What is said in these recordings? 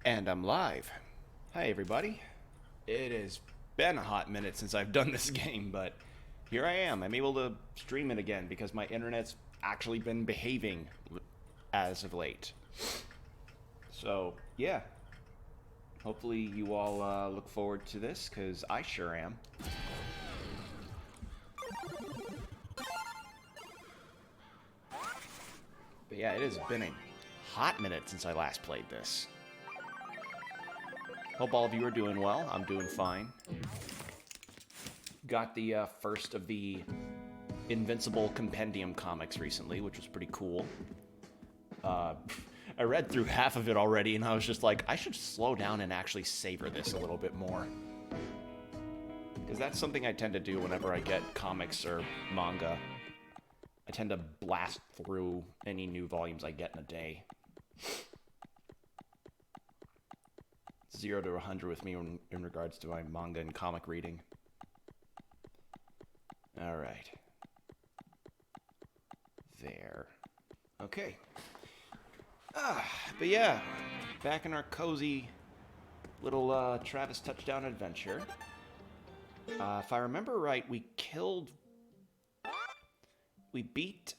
And I'm live. Hi, everybody. It has been a hot minute since I've done this game, but here I am. I'm able to stream it again because my internet's actually been behaving as of late. So, yeah. Hopefully you all look forward to this, because I sure am. But yeah, it has been a hot minute since I last played this. Hope all of you are doing well. I'm doing fine. Got the first of the Invincible Compendium comics recently, which was pretty cool. I read through half of it already, and I was just like, I should slow down and actually savor this a little bit more. Because that's something I tend to do whenever I get comics or manga. I tend to blast through any new volumes I get in a day. 0 to 100 with me in regards to my manga and comic reading. Alright. There. Okay. But yeah, back in our cozy little Travis Touchdown adventure. If I remember right, we beat,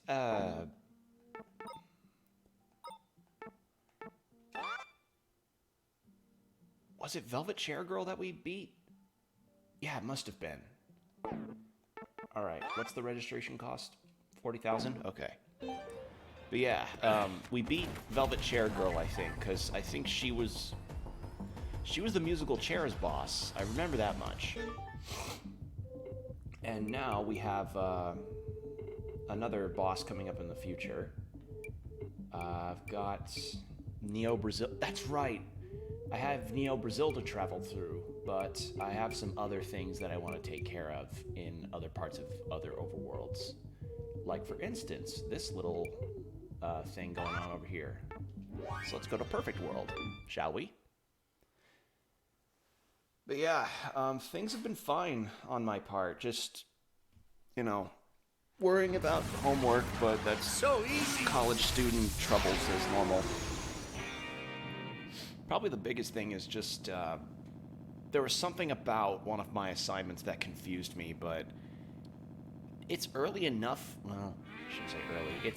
was it Velvet Chair Girl that we beat? Yeah, it must have been. Alright, what's the registration cost? 40,000? Okay. But yeah, we beat Velvet Chair Girl, I think, because I think she was the musical chairs boss. I remember that much. And now we have another boss coming up in the future. I've got Neo Brazil. That's right. I have Neo Brazil to travel through, but I have some other things that I want to take care of in other parts of other overworlds. Like, for instance, this little thing going on over here. So let's go to Perfect World, shall we? But yeah, things have been fine on my part. Just, you know, worrying about homework, but that's so easy. College student troubles as normal. Probably the biggest thing is just, there was something about one of my assignments that confused me, but it's early enough. Well, I shouldn't say early.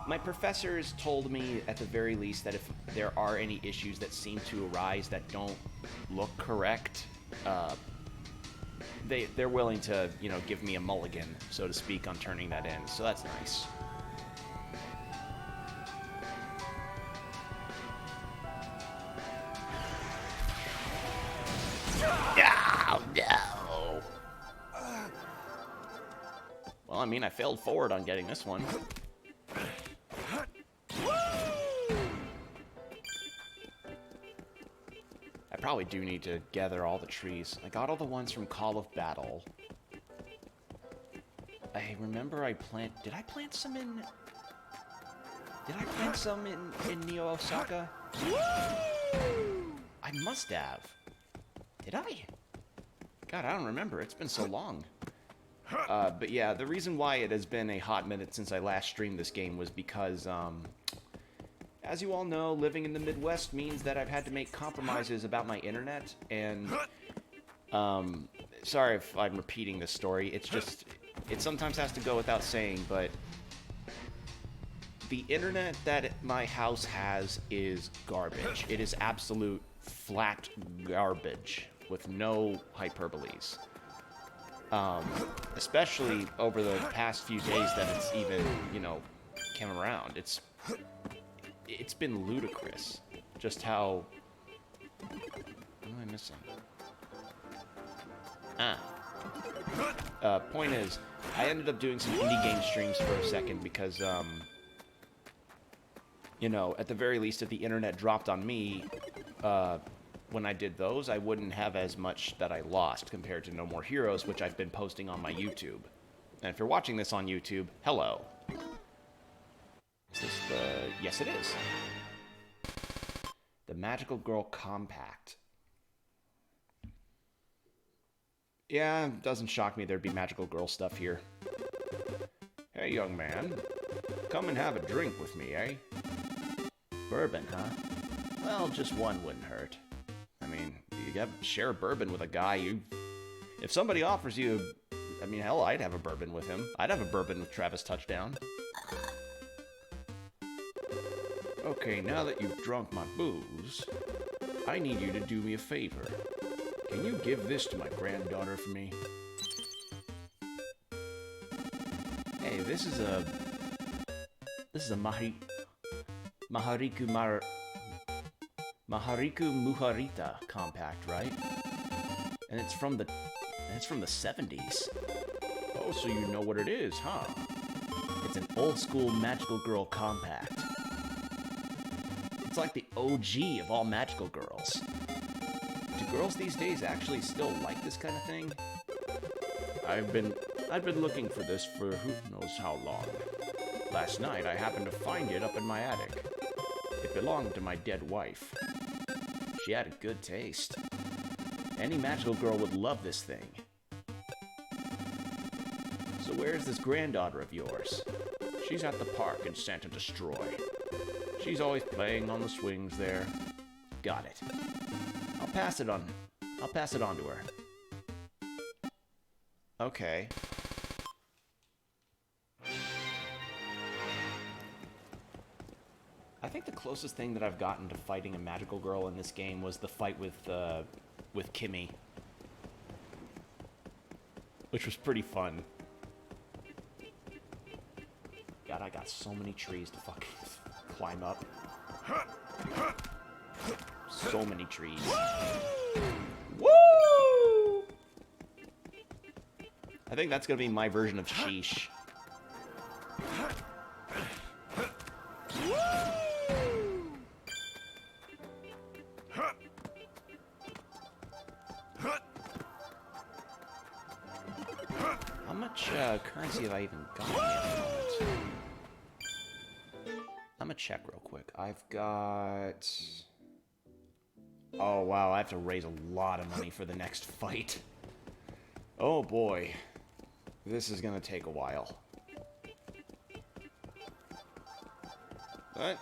My professors told me, at the very least, that if there are any issues that seem to arise that don't look correct, they're willing to, you know, give me a mulligan, so to speak, on turning that in. So that's nice. Oh, no! Well, I mean, I failed forward on getting this one. I probably do need to gather all the trees. I got all the ones from Call of Battle. I remember did I plant some in Neo Osaka? I must have. Did I? God, I don't remember. It's been so long. But yeah, the reason why it has been a hot minute since I last streamed this game was because, as you all know, living in the Midwest means that I've had to make compromises about my internet, and, sorry if I'm repeating this story, it's just, it sometimes has to go without saying, but the internet that my house has is garbage. It is absolute flat garbage, with no hyperboles. Especially over the past few days that it's even, you know, came around. It's been ludicrous just how... What am I missing? Point is, I ended up doing some indie game streams for a second because, you know, at the very least, if the internet dropped on me, when I did those, I wouldn't have as much that I lost compared to No More Heroes, which I've been posting on my YouTube. And if you're watching this on YouTube, hello. Is this the... Yes, it is. The Magical Girl Compact. Yeah, it doesn't shock me there'd be Magical Girl stuff here. Hey, young man. Come and have a drink with me, eh? Bourbon, huh? Well, just one wouldn't hurt. I mean, you share a bourbon with a guy, if somebody offers you, I mean, hell, I'd have a bourbon with him. I'd have a bourbon with Travis Touchdown. Okay, now that you've drunk my booze, I need you to do me a favor. Can you give this to my granddaughter for me? Hey, this is a Mahariku Muharita compact, right? And it's from the 70s. Oh, so you know what it is, huh? It's an old school magical girl compact. It's like the OG of all magical girls. Do girls these days actually still like this kind of thing? I've been looking for this for who knows how long. Last night I happened to find it up in my attic. It belonged to my dead wife. She had a good taste. Any magical girl would love this thing. So where's this granddaughter of yours? She's at the park in Santa Destroy. She's always playing on the swings there. Got it. I'll pass it on to her. Okay. I think the closest thing that I've gotten to fighting a magical girl in this game was the fight with Kimmy, which was pretty fun. God, I got so many trees to fucking climb up. So many trees. Woo! I think that's gonna be my version of sheesh. How much currency have I even got at the moment? I'm gonna check real quick. I've got... Oh, wow, I have to raise a lot of money for the next fight. Oh, boy. This is gonna take a while. But...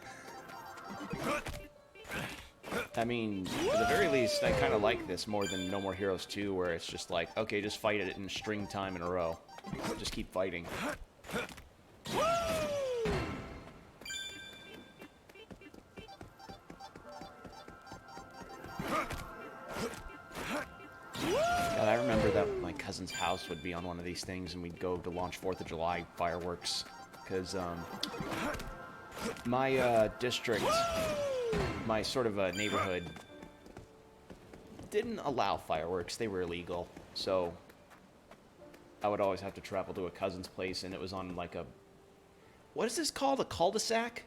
I mean, at the very least, I kind of like this more than No More Heroes 2, where it's just like, okay, just fight it in string time in a row. Just keep fighting. God, I remember that my cousin's house would be on one of these things, and we'd go to launch 4th of July fireworks, because, my, district, my sort of neighborhood, didn't allow fireworks. They were illegal, so I would always have to travel to a cousin's place, and it was on, like, a... What is this called? A cul-de-sac?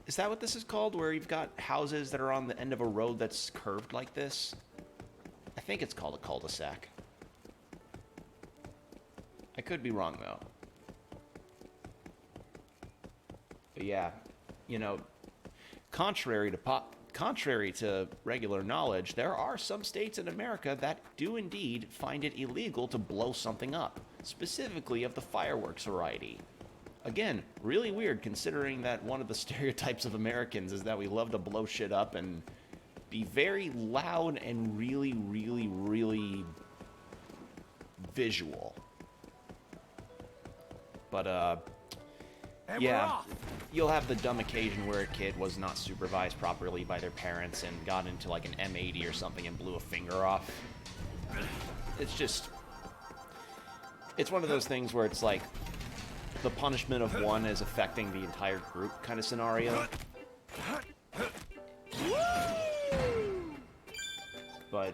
Is that what this is called, where you've got houses that are on the end of a road that's curved like this? I think it's called a cul-de-sac. I could be wrong, though. But yeah, you know, contrary to regular knowledge, there are some states in America that do indeed find it illegal to blow something up, specifically of the fireworks variety. Again, really weird considering that one of the stereotypes of Americans is that we love to blow shit up and be very loud and really, really, really visual. But, yeah, you'll have the dumb occasion where a kid was not supervised properly by their parents and got into, like, an M80 or something and blew a finger off. It's just... It's one of those things where it's like, the punishment of one is affecting the entire group kind of scenario. But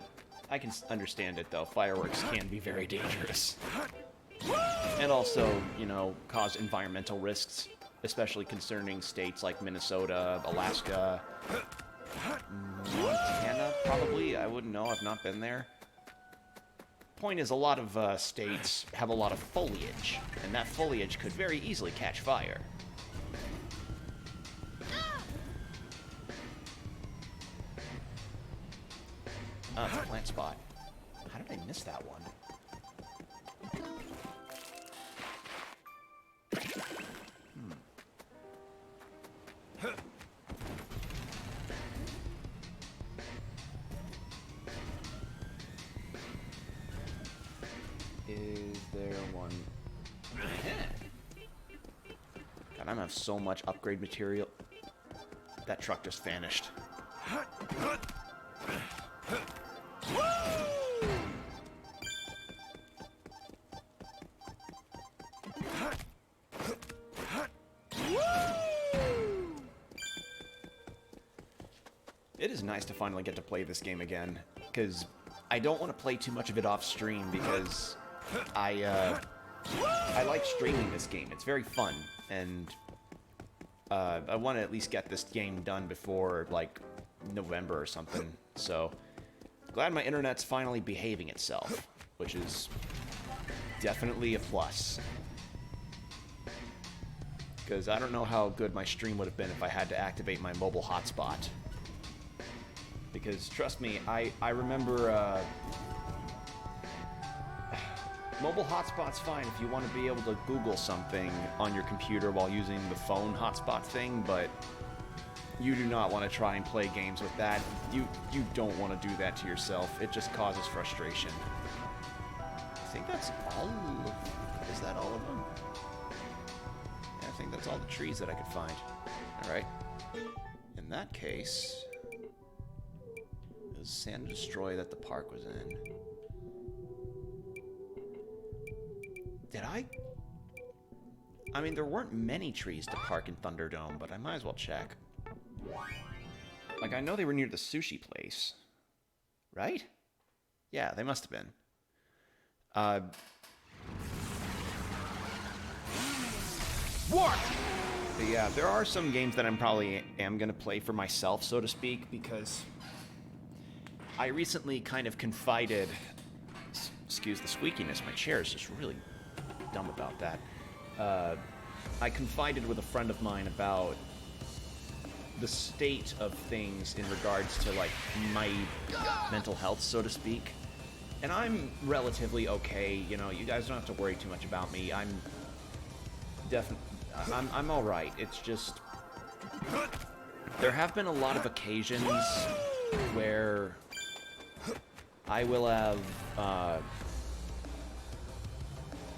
I can understand it, though. Fireworks can be very dangerous. And also, you know, cause environmental risks, especially concerning states like Minnesota, Alaska, Montana, probably. I wouldn't know. I've not been there. Point is, a lot of states have a lot of foliage, and that foliage could very easily catch fire. Oh, it's a plant spot. How did I miss that one? Is there one? God, I'm gonna have so much upgrade material. That truck just vanished. It is nice to finally get to play this game again, because I don't want to play too much of it off stream, because I like streaming this game. It's very fun, and I want to at least get this game done before, like, November or something. So, glad my internet's finally behaving itself, which is definitely a plus. Because I don't know how good my stream would have been if I had to activate my mobile hotspot. Because, trust me, I remember, mobile hotspot's fine if you want to be able to Google something on your computer while using the phone hotspot thing, but you do not want to try and play games with that. You don't want to do that to yourself. It just causes frustration. I think that's all of... Is that all of them? Yeah, I think that's all the trees that I could find. Alright. In that case... It was Sand Destroy that the park was in. Did I mean, there weren't many trees to park in Thunderdome, but I might as well check. Like, I know they were near the sushi place. Right? Yeah, they must have been. What? But yeah, there are some games that I'm probably am going to play for myself, so to speak, because I recently kind of confided... Excuse the squeakiness, my chair is just really dumb about that. I confided with a friend of mine about the state of things in regards to, like, my mental health, so to speak. And I'm relatively okay, you know, you guys don't have to worry too much about me. I'm alright. It's just... There have been a lot of occasions where I will have,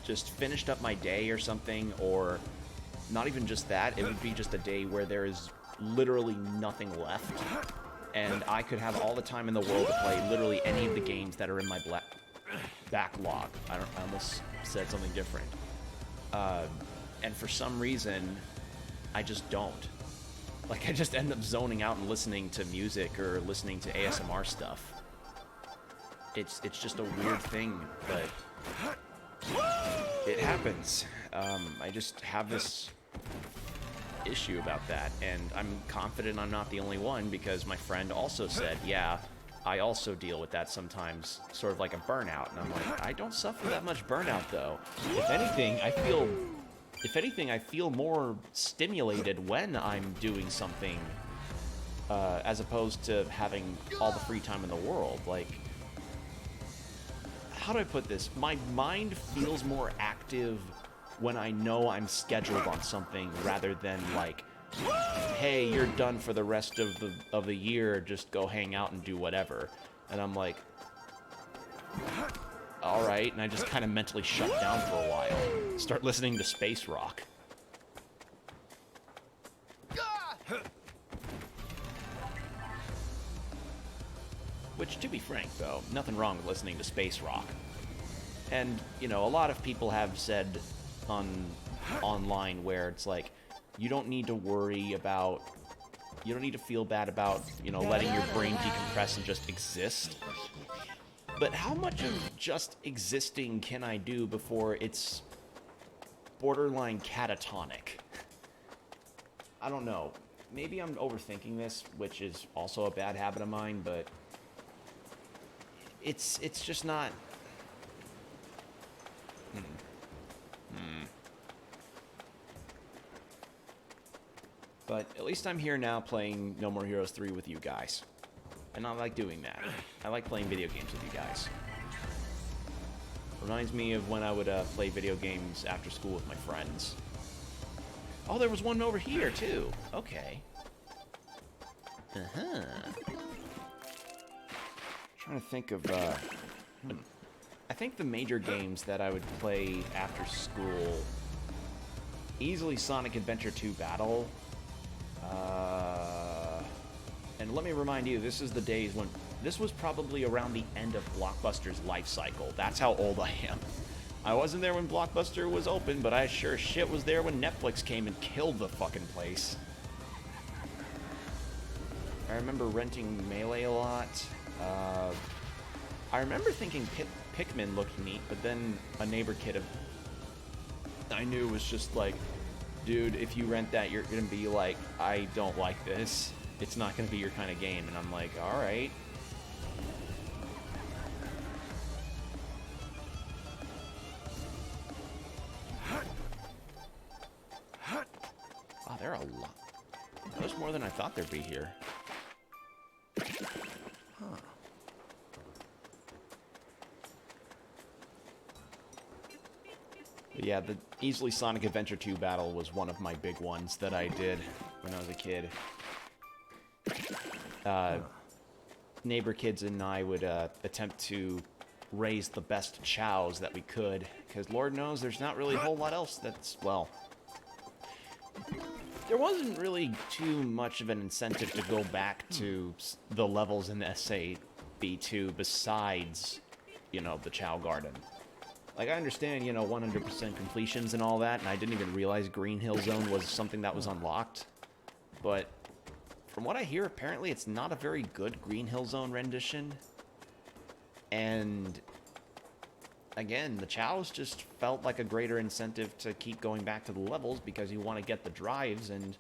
just finished up my day or something, or not even just that, it would be just a day where there is literally nothing left, and I could have all the time in the world to play literally any of the games that are in my backlog. I almost said something different. And for some reason, I just don't. Like, I just end up zoning out and listening to music or listening to ASMR stuff. It's just a weird thing, but it happens. I just have this issue about that, and I'm confident I'm not the only one, because my friend also said, yeah, I also deal with that sometimes, sort of like a burnout. And I'm like, I don't suffer that much burnout, though. If anything, I feel more stimulated when I'm doing something, as opposed to having all the free time in the world. Like, how do I put this? My mind feels more active when I know I'm scheduled on something, rather than like, hey, you're done for the rest of the year, just go hang out and do whatever. And I'm like, all right, and I just kind of mentally shut down for a while. Start listening to space rock. Which, to be frank, though, nothing wrong with listening to space rock. And, you know, a lot of people have said online where it's like, you don't need to worry about, you don't need to feel bad about, you know, letting your brain decompress and just exist. But how much of just existing can I do before it's borderline catatonic? I don't know. Maybe I'm overthinking this, which is also a bad habit of mine, but it's just not... But at least I'm here now playing No More Heroes 3 with you guys. And I like doing that. I like playing video games with you guys. Reminds me of when I would play video games after school with my friends. Oh, there was one over here, too. Okay. Trying to think of I think the major games that I would play after school, easily Sonic Adventure 2 Battle. And let me remind you, this is the days when... This was probably around the end of Blockbuster's life cycle. That's how old I am. I wasn't there when Blockbuster was open, but I sure shit was there when Netflix came and killed the fucking place. I remember renting Melee a lot. I remember thinking Pikmin looked neat, but then a neighbor kid I knew was just like, dude, if you rent that, you're gonna be like, I don't like this. It's not gonna be your kind of game. And I'm like, alright. Wow, there are a lot. There's more than I thought there'd be here. Huh. But yeah, the easily Sonic Adventure 2 Battle was one of my big ones that I did when I was a kid. Neighbor kids and I would attempt to raise the best chows that we could, because Lord knows there's not really a whole lot else that's, well... There wasn't really too much of an incentive to go back to the levels in SAB2 besides, you know, the Chow Garden. Like, I understand, you know, 100% completions and all that, and I didn't even realize Green Hill Zone was something that was unlocked. But from what I hear, apparently it's not a very good Green Hill Zone rendition. And again, the Chows just felt like a greater incentive to keep going back to the levels because you want to get the drives, and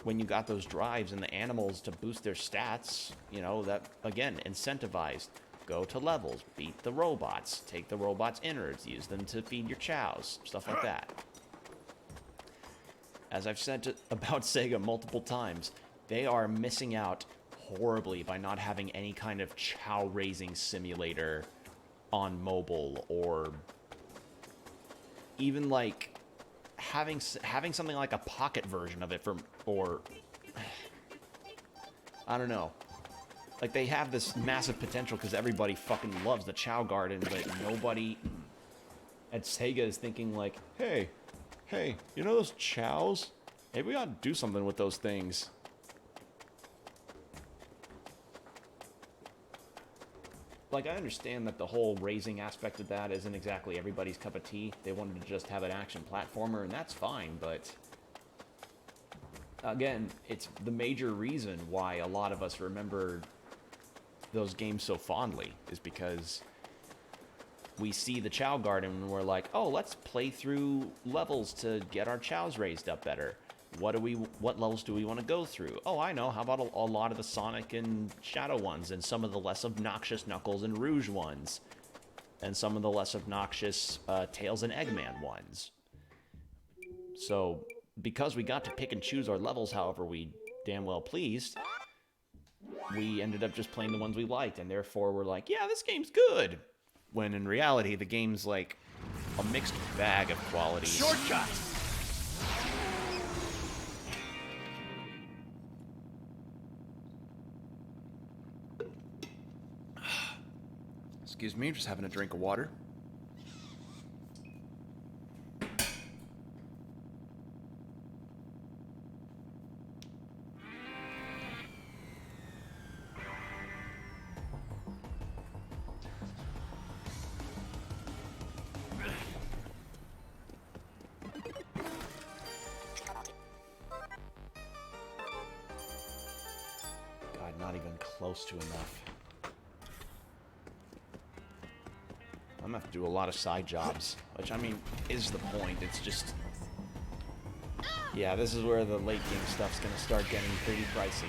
when you got those drives and the animals to boost their stats, you know, that, again, incentivized. Go to levels, beat the robots, take the robots' innards, use them to feed your chows, stuff like that. As I've said about Sega multiple times, they are missing out horribly by not having any kind of chow-raising simulator on mobile, or even like having something like a pocket version of it or I don't know. Like, they have this massive potential because everybody fucking loves the Chow Garden, but nobody at Sega is thinking like, hey, you know those chows? Maybe we ought to do something with those things. Like, I understand that the whole raising aspect of that isn't exactly everybody's cup of tea. They wanted to just have an action platformer, and that's fine, but... Again, it's the major reason why a lot of us remember those games so fondly, is because we see the Chow Garden and we're like, oh, let's play through levels to get our chows raised up better. What levels do we want to go through? Oh, I know. How about a lot of the Sonic and Shadow ones, and some of the less obnoxious Knuckles and Rouge ones, and some of the less obnoxious Tails and Eggman ones. So, because we got to pick and choose our levels however we damn well pleased, we ended up just playing the ones we liked, and therefore we're like, yeah, this game's good. When in reality, the game's like a mixed bag of qualities. Shortcut! Excuse me, just having a drink of water. God, not even close to enough. I'm gonna have to do a lot of side jobs, which, I mean, is the point. It's just... Yeah, this is where the late game stuff's gonna start getting pretty pricey.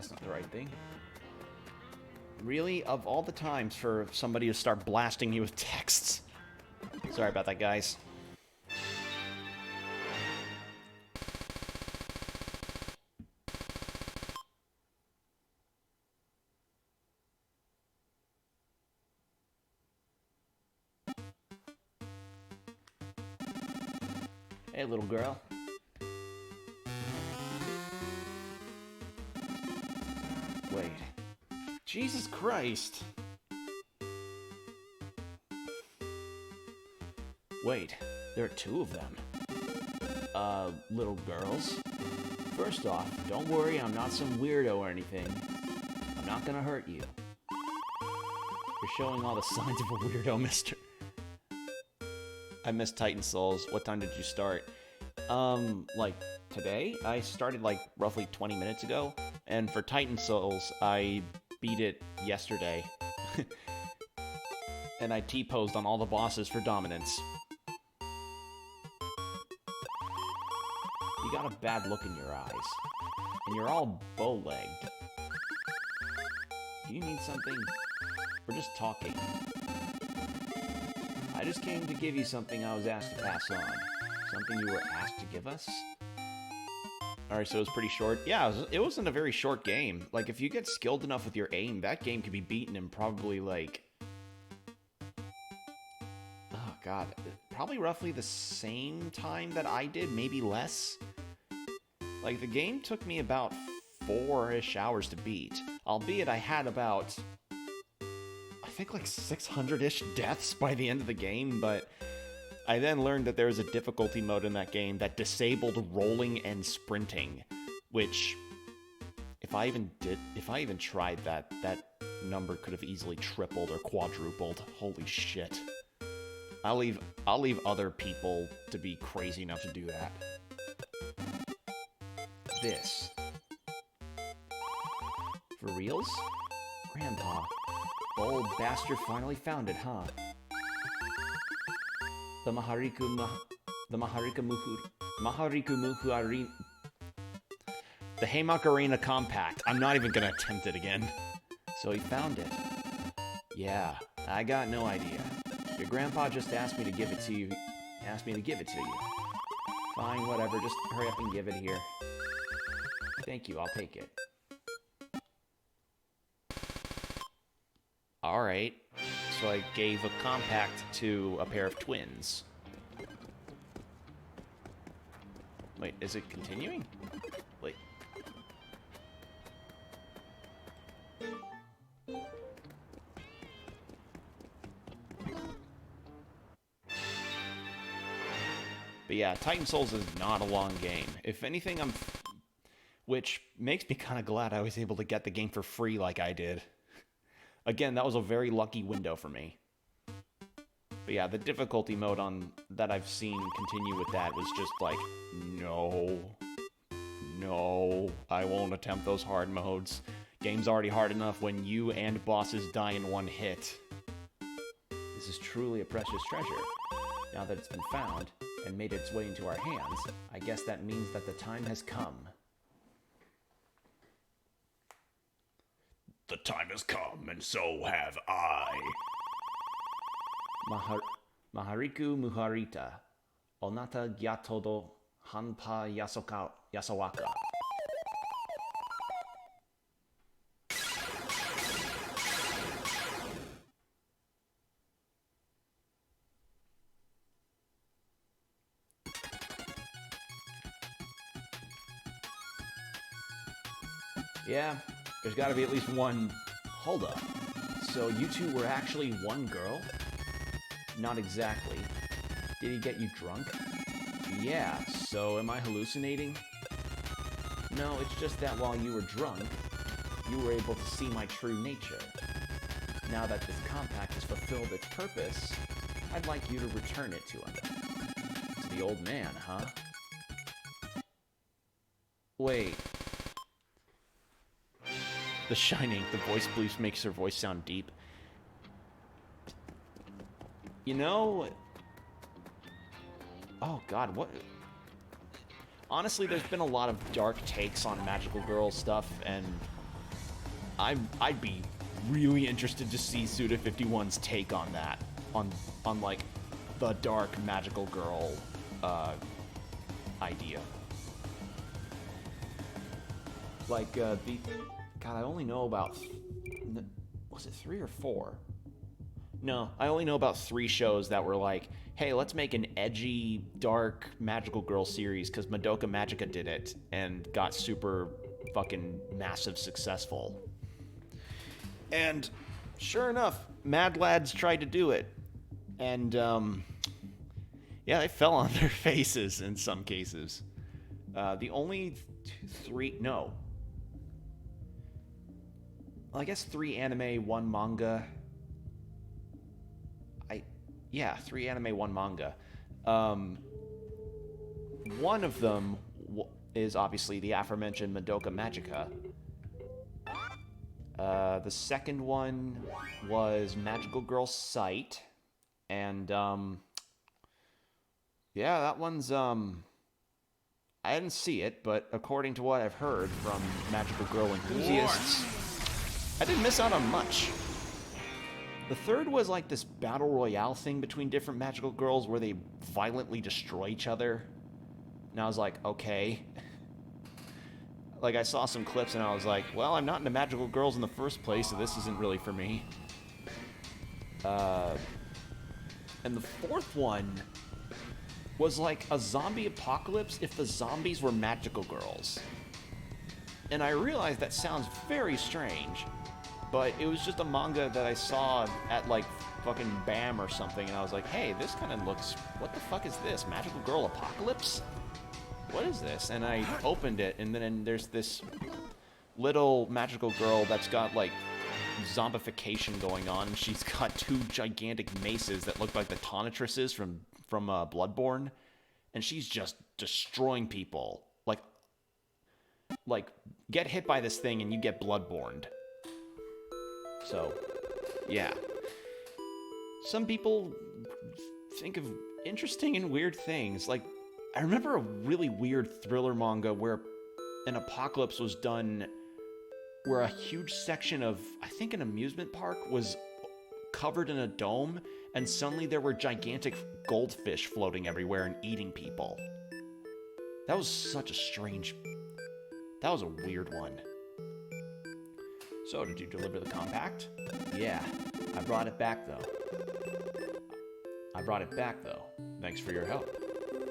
That's not the right thing. Really? Of all the times for somebody to start blasting me with texts. Sorry about that, guys. Hey, little girl. Wait. Jesus Christ. Wait, there are two of them. Little girls? First off, don't worry, I'm not some weirdo or anything. I'm not gonna hurt you. You're showing all the signs of a weirdo, mister. I missed Titan Souls. What time did you start? Like, today? I started, like, roughly 20 minutes ago. And for Titan Souls, I beat it yesterday. And I T-posed on all the bosses for dominance. You got a bad look in your eyes. And you're all bow-legged. Do you need something? We're just talking. I just came to give you something I was asked to pass on. Something you were asked to give us? Alright, so it was pretty short. Yeah, it wasn't a very short game. Like, if you get skilled enough with your aim, that game could be beaten in probably, like... Oh, God. Probably roughly the same time that I did, maybe less. Like, the game took me about 4-ish hours to beat. Albeit I had about... I think like 600-ish deaths by the end of the game, but... I then learned that there was a difficulty mode in that game that disabled rolling and sprinting, which, if I even tried that, that number could have easily tripled or quadrupled. Holy shit. I'll leave other people to be crazy enough to do that. This. For reals? Grandpa, the old bastard finally found it, huh? The Mahariku Muhuari... The Haymakarina Compact. I'm not even gonna attempt it again. So he found it. Yeah, I got no idea. Your grandpa just asked me to give it to you. Fine, whatever, just hurry up and give it here. Thank you, I'll take it. Alright. So I gave a compact to a pair of twins. Wait, is it continuing? Wait. But yeah, Titan Souls is not a long game. If anything, which makes me kind of glad I was able to get the game for free like I did. Again, that was a very lucky window for me. But yeah, the difficulty mode that I've seen continue with that was just like, no, I won't attempt those hard modes. Game's already hard enough when you and bosses die in one hit. This is truly a precious treasure. Now that it's been found and made its way into our hands, I guess that means that the time has come. The time has come, and so have I. Mahariku Muharita. Onata Gyatodo Hanpa Yasawaka. Yeah. There's gotta be at least one... Hold up. So you two were actually one girl? Not exactly. Did he get you drunk? Yeah, so am I hallucinating? No, it's just that while you were drunk, you were able to see my true nature. Now that this compact has fulfilled its purpose, I'd like you to return it to him. To the old man, huh? Wait... The Shining, the voice boost makes her voice sound deep. You know... Oh god, what... Honestly, there's been a lot of dark takes on Magical Girl stuff, and I'd be really interested to see Suda51's take on that, on like the dark magical girl idea. Like God, I only know about was it 3 or 4? No, I only know about 3 shows that were like, hey, let's make an edgy, dark magical girl series because Madoka Magica did it and got super fucking massive successful. And sure enough, Mad Lads tried to do it. And, yeah, they fell on their faces in some cases. The only 3, no. Well, I guess 3 anime, 1 manga. 3 anime, 1 manga. One of them is obviously the aforementioned Madoka Magica. The second one was Magical Girl Sight. And, yeah, that one's, I didn't see it, but according to what I've heard from Magical Girl enthusiasts, I didn't miss out on much. The third was like this battle royale thing between different magical girls where they violently destroy each other. And I was like, okay. Like, I saw some clips and I was like, well, I'm not into magical girls in the first place, so this isn't really for me. And the fourth one was like a zombie apocalypse if the zombies were magical girls. And I realized that sounds very strange. But it was just a manga that I saw at, like, fucking BAM or something, and I was like, hey, this kind of looks... What the fuck is this? Magical Girl Apocalypse? What is this? And I opened it, and then there's this little magical girl that's got, like, zombification going on. She's got 2 gigantic maces that look like the Tonitrices from Bloodborne, and she's just destroying people. Like, get hit by this thing and you get Bloodborned. So, yeah. Some people think of interesting and weird things. Like, I remember a really weird thriller manga where an apocalypse was done where a huge section of, I think, an amusement park was covered in a dome, and suddenly there were gigantic goldfish floating everywhere and eating people. That was such a strange... That was a weird one. So, did you deliver the compact? Yeah, I brought it back, though. Thanks for your help.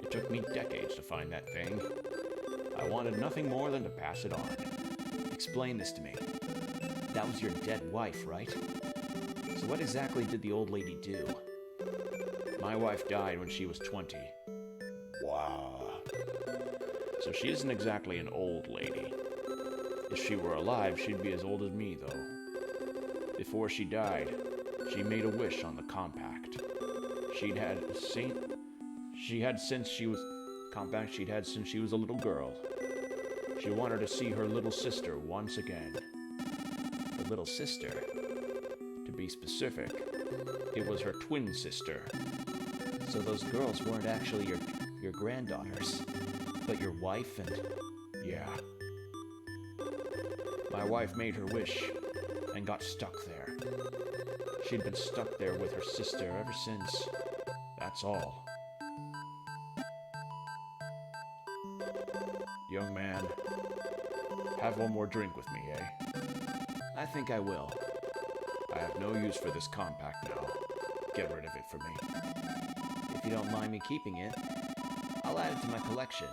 It took me decades to find that thing. I wanted nothing more than to pass it on. Explain this to me. That was your dead wife, right? So what exactly did the old lady do? My wife died when she was 20. Wow. So she isn't exactly an old lady. If she were alive, she'd be as old as me, though. Before she died, she made a wish on the compact. She'd had since she was a little girl. She wanted to see her little sister once again. Her little sister? To be specific, it was her twin sister. So those girls weren't actually your granddaughters, but your wife and... Yeah. My wife made her wish and got stuck there. She'd been stuck there with her sister ever since. That's all. Young man, have one more drink with me, eh? I think I will. I have no use for this compact now. Get rid of it for me. If you don't mind me keeping it, I'll add it to my collection.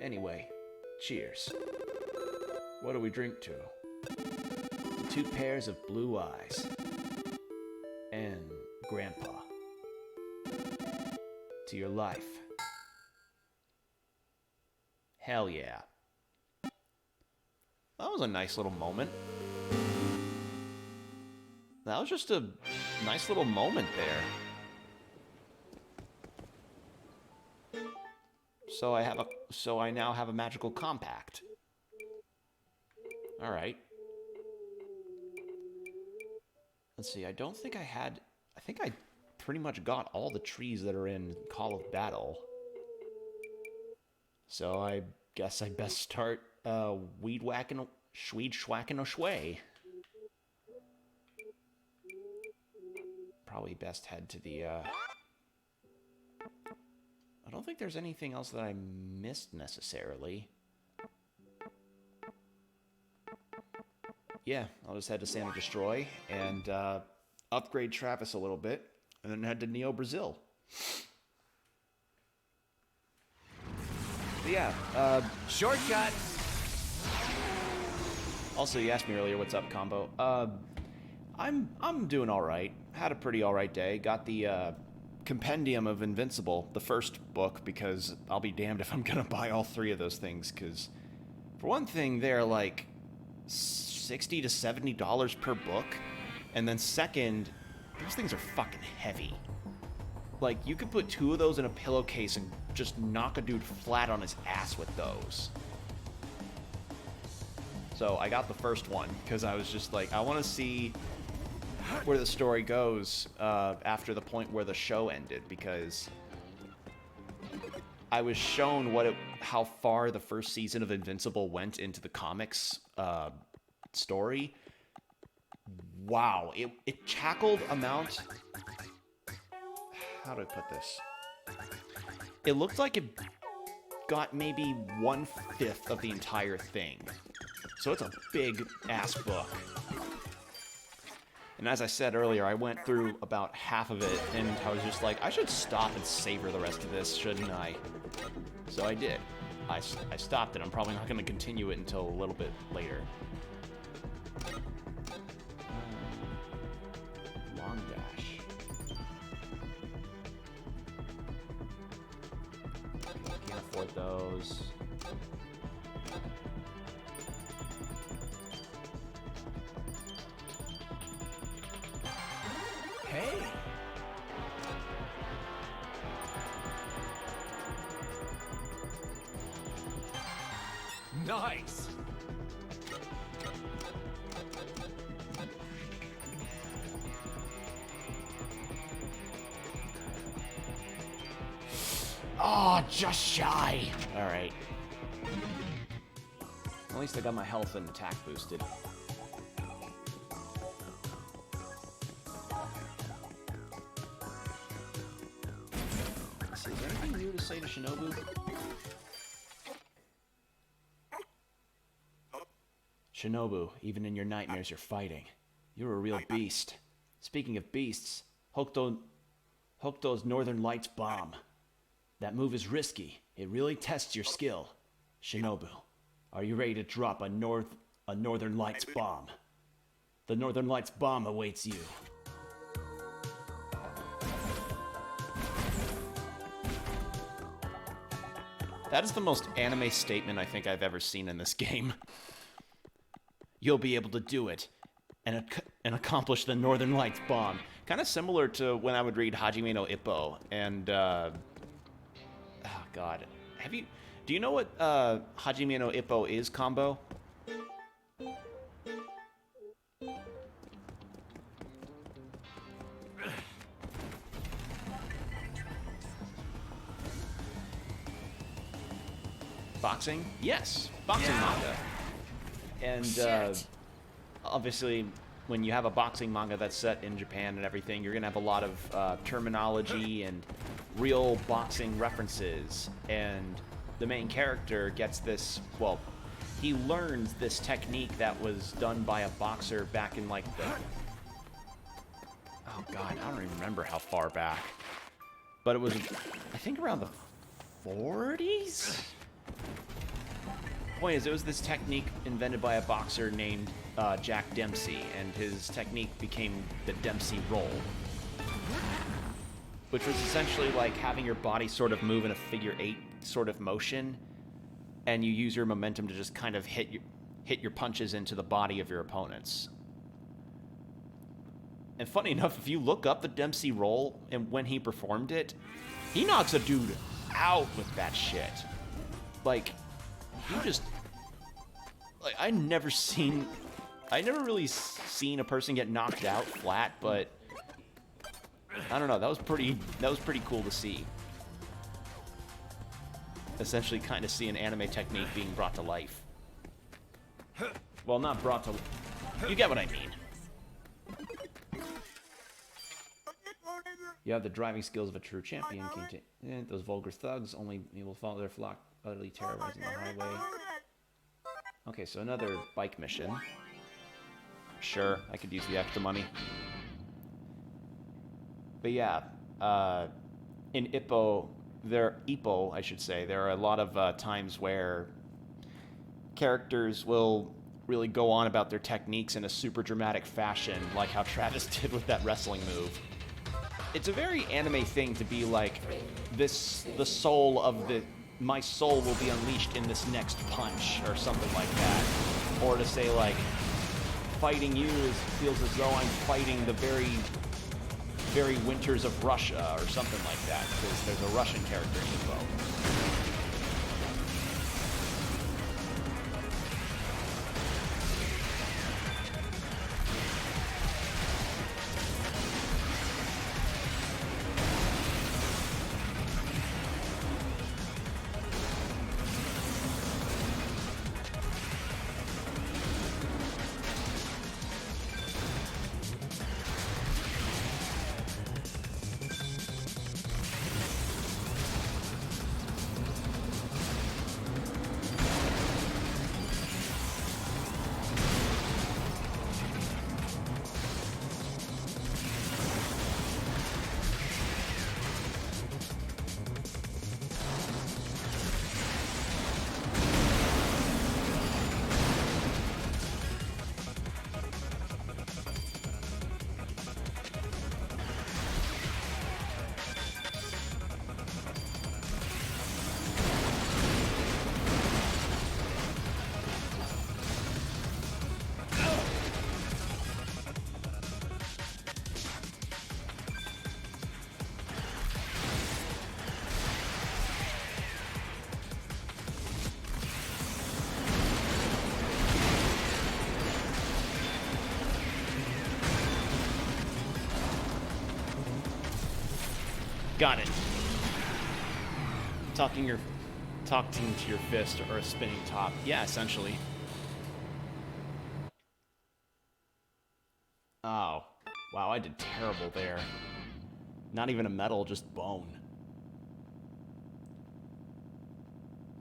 Anyway, cheers. What do we drink to? To 2 pairs of blue eyes. And Grandpa. To your life. Hell yeah. That was a nice little moment. That was just a nice little moment there. So I now have a magical compact. Alright. Let's see, I think I pretty much got all the trees that are in Call of Battle. So I guess I best start weed whacking Schweed schwacken o schway. Probably best head to the, I don't think there's anything else that I missed necessarily. Yeah, I'll just head to Santa Destroy and upgrade Travis a little bit, and then head to Neo Brazil. But yeah, shortcut. Also, you asked me earlier, what's up, Combo? I'm doing all right. Had a pretty all right day. Got the Compendium of Invincible, the first book, because I'll be damned if I'm gonna buy all 3 of those things. Because for one thing, they're like $60 to $70 per book, and then second, those things are fucking heavy. Like, you could put 2 of those in a pillowcase and just knock a dude flat on his ass with those. So I got the first one because I was just like, I want to see where the story goes after the point where the show ended, because I was shown how far the first season of Invincible went into the comics story. Wow, it tackled amount. How do I put this? It looked like it got maybe 1/5 of the entire thing. So it's a big ass book. And as I said earlier, I went through about half of it, and I was just like, I should stop and savor the rest of this, shouldn't I? So I did. I stopped it. I'm probably not going to continue it until a little bit later. Long dash. Can't afford those. Hey. Nice. Oh, just shy. All right. At least I got my health and attack boosted. Is there anything new to say to Shinobu? Shinobu, even in your nightmares you're fighting. You're a real beast. Speaking of beasts, Hokuto's Northern Lights bomb. That move is risky. It really tests your skill. Shinobu, are you ready to drop a Northern Lights bomb? The Northern Lights bomb awaits you. That is the most anime statement I think I've ever seen in this game. You'll be able to do it and accomplish the Northern Lights bomb. Kind of similar to when I would read Hajime no Ippo and oh god. Do you know what Hajime no Ippo is, Combo? Boxing? Yes, boxing manga. And obviously, when you have a boxing manga that's set in Japan and everything, you're going to have a lot of terminology and real boxing references. And the main character gets this, well, he learns this technique that was done by a boxer back in like the... Oh god, I don't even remember how far back. But it was, I think around the 40s? Point is, it was this technique invented by a boxer named Jack Dempsey, and his technique became the Dempsey roll, which was essentially like having your body sort of move in a figure 8 sort of motion, and you use your momentum to just kind of hit your punches into the body of your opponents. And funny enough, if you look up the Dempsey roll and when he performed it, he knocks a dude out with that shit. Like, you just, like, I never really seen a person get knocked out flat, but I don't know, that was pretty cool to see. Essentially kind of see an anime technique being brought to life. Well, not brought to... You get what I mean. You have the driving skills of a true champion. Those vulgar thugs only will follow their flock, utterly terrorizing the highway. Okay, so another bike mission. Sure, I could use the extra money. But yeah, in Ipoh, I should say, there are a lot of times where characters will really go on about their techniques in a super dramatic fashion, like how Travis did with that wrestling move. It's a very anime thing to be like, the soul of my soul will be unleashed in this next punch, or something like that. Or to say like, fighting you feels as though I'm fighting the very winters of Russia, or something like that, because there's a Russian character in the boat. Got it. Talking to your fist or a spinning top. Yeah, essentially. Oh. Wow, I did terrible there. Not even a metal, just bone.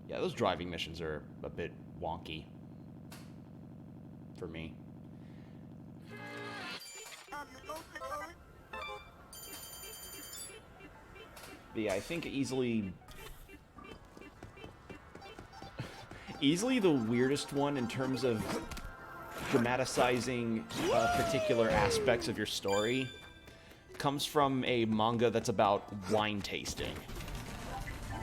Yeah, those driving missions are a bit wonky. For me. But yeah, I think easily the weirdest one in terms of dramatizing particular aspects of your story comes from a manga that's about wine tasting.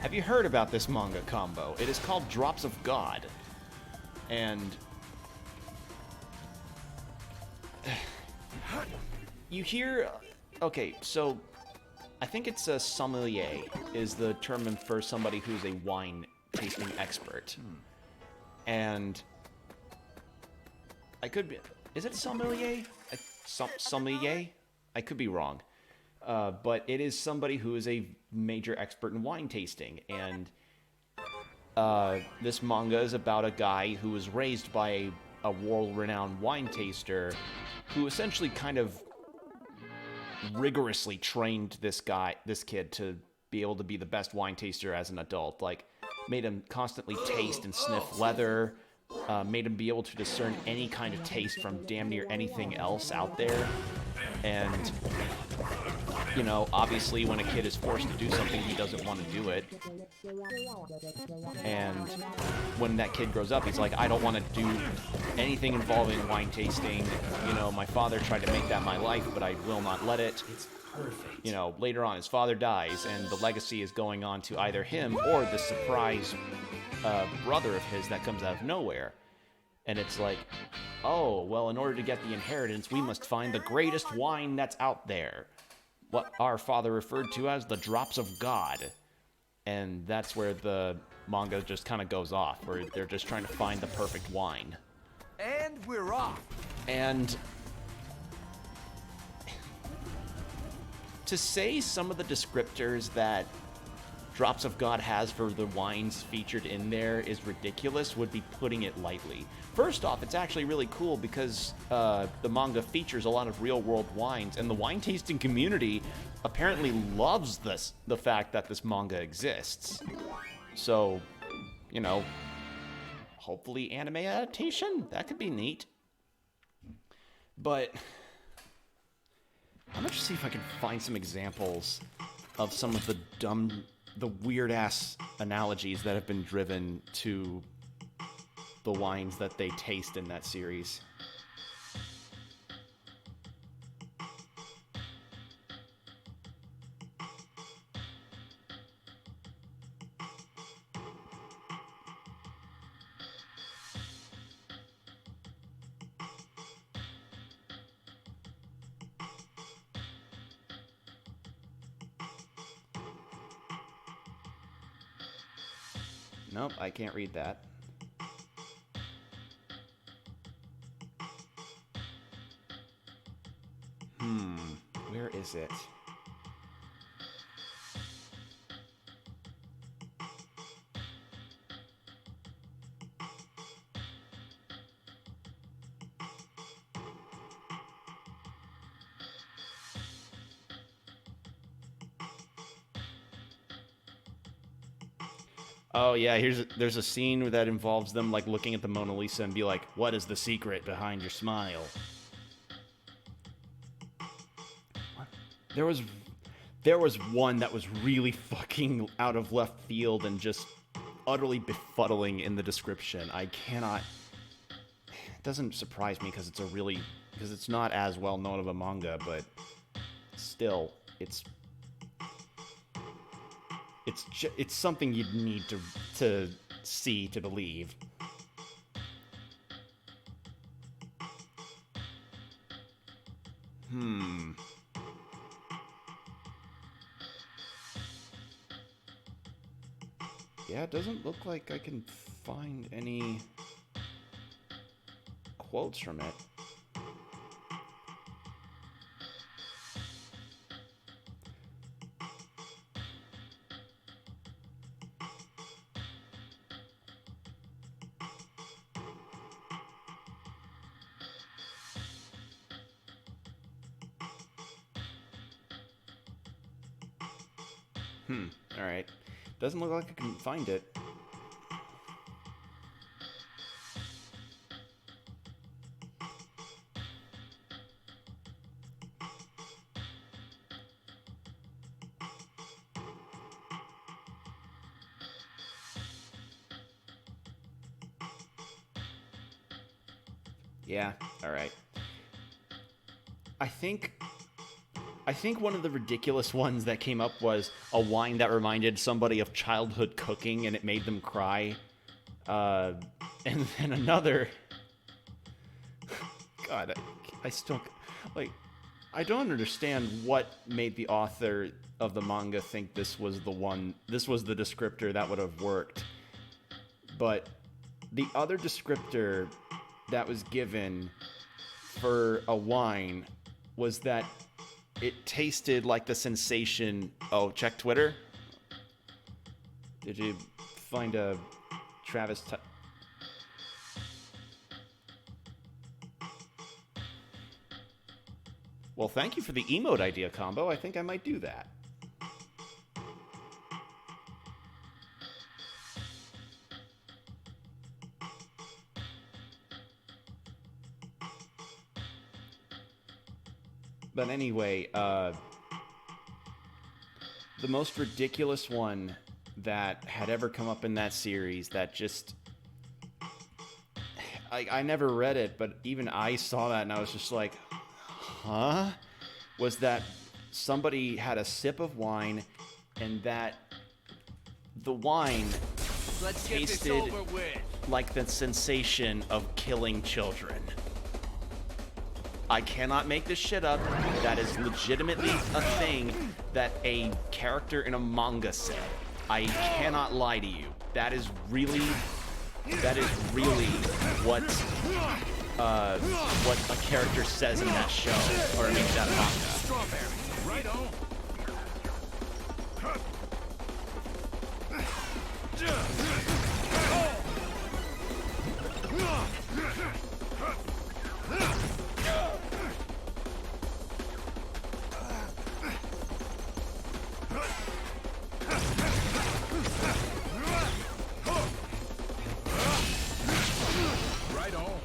Have you heard about this manga combo? It is called Drops of God. And you hear... Okay, so I think it's a sommelier is the term for somebody who's a wine tasting expert. And I could be... Is it sommelier? Sommelier? I could be wrong. But it is somebody who is a major expert in wine tasting. And this manga is about a guy who was raised by a world-renowned wine taster who essentially kind of rigorously trained this kid to be able to be the best wine taster as an adult. Like, made him constantly taste and sniff leather, made him be able to discern any kind of taste from damn near anything else out there. And, you know, obviously when a kid is forced to do something, he doesn't want to do it. And when that kid grows up, he's like, I don't want to do anything involving wine tasting. You know, my father tried to make that my life, but I will not let it. It's perfect. You know, later on, his father dies, and the legacy is going on to either him or the surprise brother of his that comes out of nowhere. And it's like, oh, well, in order to get the inheritance, we must find the greatest wine that's out there. What our father referred to as the drops of God. And that's where the manga just kind of goes off, where they're just trying to find the perfect wine. And we're off. And to say some of the descriptors that Drops of God has for the wines featured in there is ridiculous would be putting it lightly. First off, it's actually really cool because the manga features a lot of real-world wines, and the wine tasting community apparently loves the fact that this manga exists. So, you know, hopefully anime adaptation? That could be neat. But I'm gonna see if I can find some examples of some of the weird-ass analogies that have been driven to the wines that they taste in that series. Nope, I can't read that. Where is it? Oh yeah, there's a scene that involves them like looking at the Mona Lisa and be like, "What is the secret behind your smile?" What? There was one that was really fucking out of left field and just utterly befuddling in the description. I cannot. It doesn't surprise me because it's not as well known of a manga, but still, it's something you'd need to see to believe. Yeah, it doesn't look like I can find any quotes from it. Alright. Doesn't look like I can find it. Yeah, alright. I think one of the ridiculous ones that came up was a wine that reminded somebody of childhood cooking and it made them cry. And then another... God, I still... Like, I don't understand what made the author of the manga think this was the descriptor that would have worked. But the other descriptor that was given for a wine was that it tasted like the sensation... Oh, check Twitter? Did you find a Travis... Well, thank you for the emote idea combo. I think I might do that. But anyway, the most ridiculous one that had ever come up in that series that just... I never read it, but even I saw that and I was just like, huh? Was that somebody had a sip of wine and that the wine tasted like the sensation of killing children. I cannot make this shit up. That is legitimately a thing that a character in a manga said. I cannot lie to you. That is really what a character says in that show, or I mean that manga. Strawberry, right on. Right on.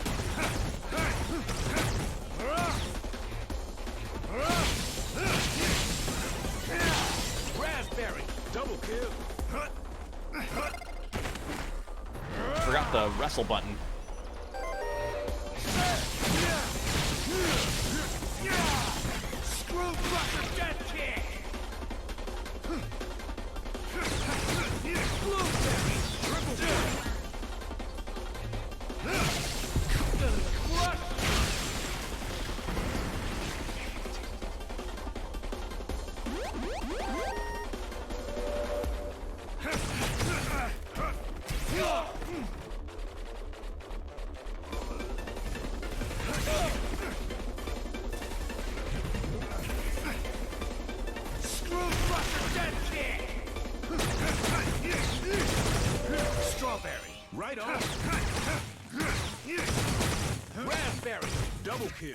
Raspberry, double kill. Forgot the wrestle button. Screw crusher dead kick. Blueberry, triple kill. Crush. Screw crusher dead kick. Strawberry, right on. Raspberry, double kill.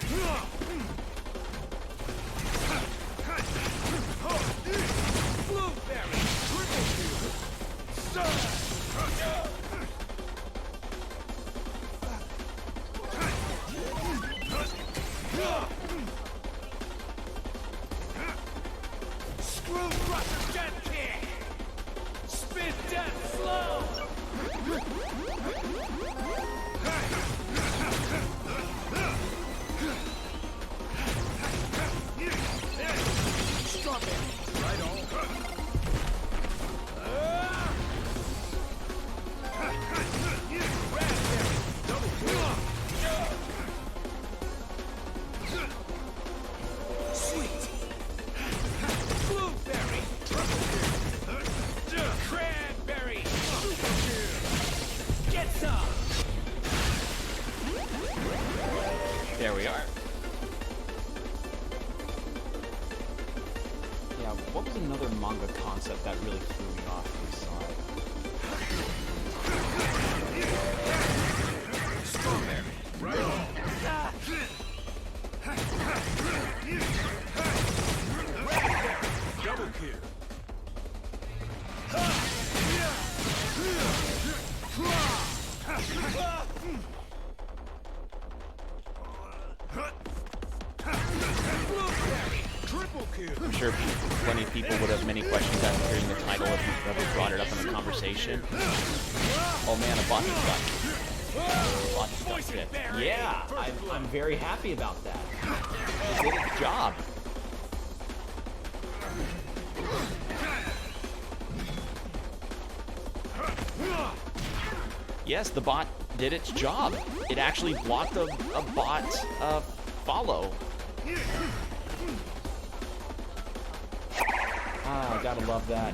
Blueberry, triple kill. Screw crusher dead kick. Spin death slow. Strawberry, right on. Raspberry, double kill. Sweet. Blueberry, triple kill. Cranberry, super kill. Get some. There we are. Yeah, what was another manga concept that really threw me off this side? Strawberry, right on. Raspberry, double kill. Blueberry, triple kill. I'm sure plenty of people would have many questions after hearing the title if you've ever brought it up in a conversation. Oh man, a bot just got... Bot just got hit. Yeah, I'm very happy about that. It did its job. Yes, the bot did its job. It actually blocked a bot follow. Ah, gotta love that.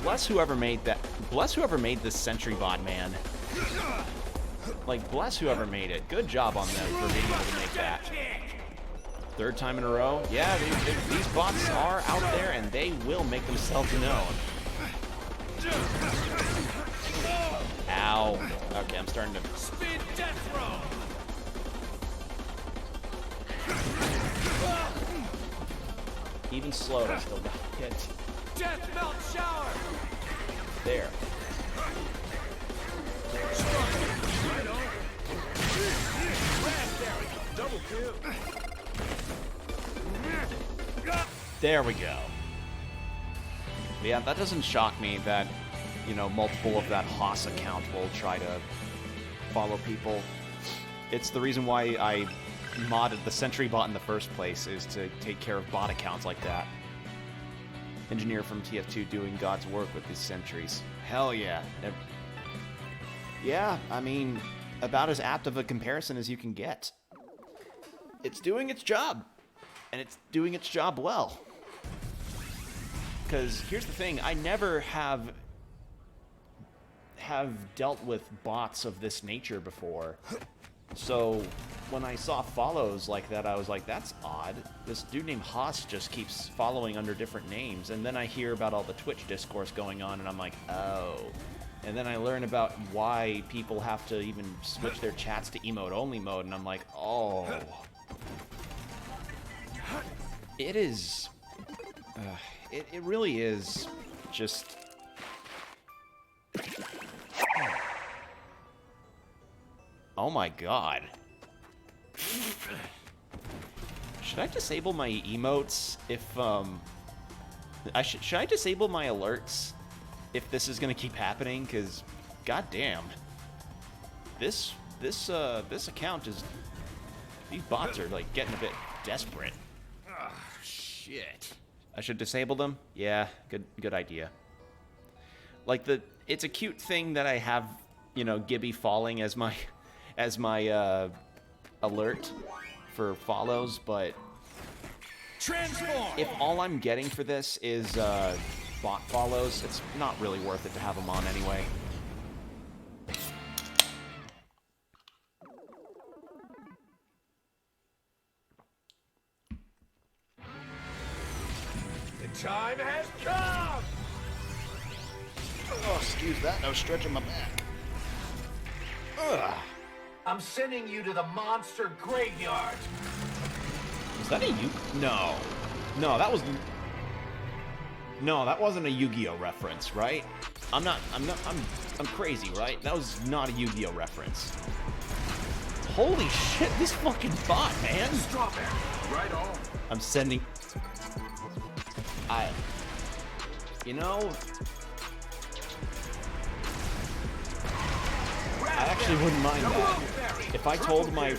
Bless whoever made that. Bless whoever made this sentry bot, man. Like, bless whoever made it. Good job on them for being able to make that. Third time in a row. Yeah, these bots are out there and they will make themselves known. Ow. Okay, I'm starting to... Spin death throw. Even slowed, I still got hit. Death melt shower. There. Right on. Raspberry, double kill. There we go. Yeah, that doesn't shock me that, you know, multiple of that Haas account will try to follow people. It's the reason why I modded the sentry bot in the first place, is to take care of bot accounts like that. Engineer from TF2 doing God's work with these sentries. Hell yeah. Yeah, I mean, about as apt of a comparison as you can get. It's doing its job. And it's doing its job well. Because here's the thing, I never have dealt with bots of this nature before. So when I saw follows like that, I was like, that's odd. This dude named Haas just keeps following under different names. And then I hear about all the Twitch discourse going on, and I'm like, oh. And then I learn about why people have to even switch their chats to emote-only mode, and I'm like, oh. It is... it really is just... Oh my god. Should I disable my emotes if, should I disable my alerts if this is gonna keep happening? Because, goddamn. This account is... These bots are, like, getting a bit desperate. Ah, shit. I should disable them? Yeah, good idea. Like, it's a cute thing that I have, you know, Gibby falling as my alert for follows, but Transform! if all I'm getting for this is bot follows, it's not really worth it to have them on anyway. The time has come! Oh, excuse that. I was stretching my back. Ugh. I'm sending you to the monster graveyard. Was that a No. No, that was... No, that wasn't a Yu-Gi-Oh reference, right? I'm crazy, right? That was not a Yu-Gi-Oh reference. Holy shit, this fucking bot, man! Strawberry, right on. I'm sending... You know... I actually wouldn't mind that. If I told my...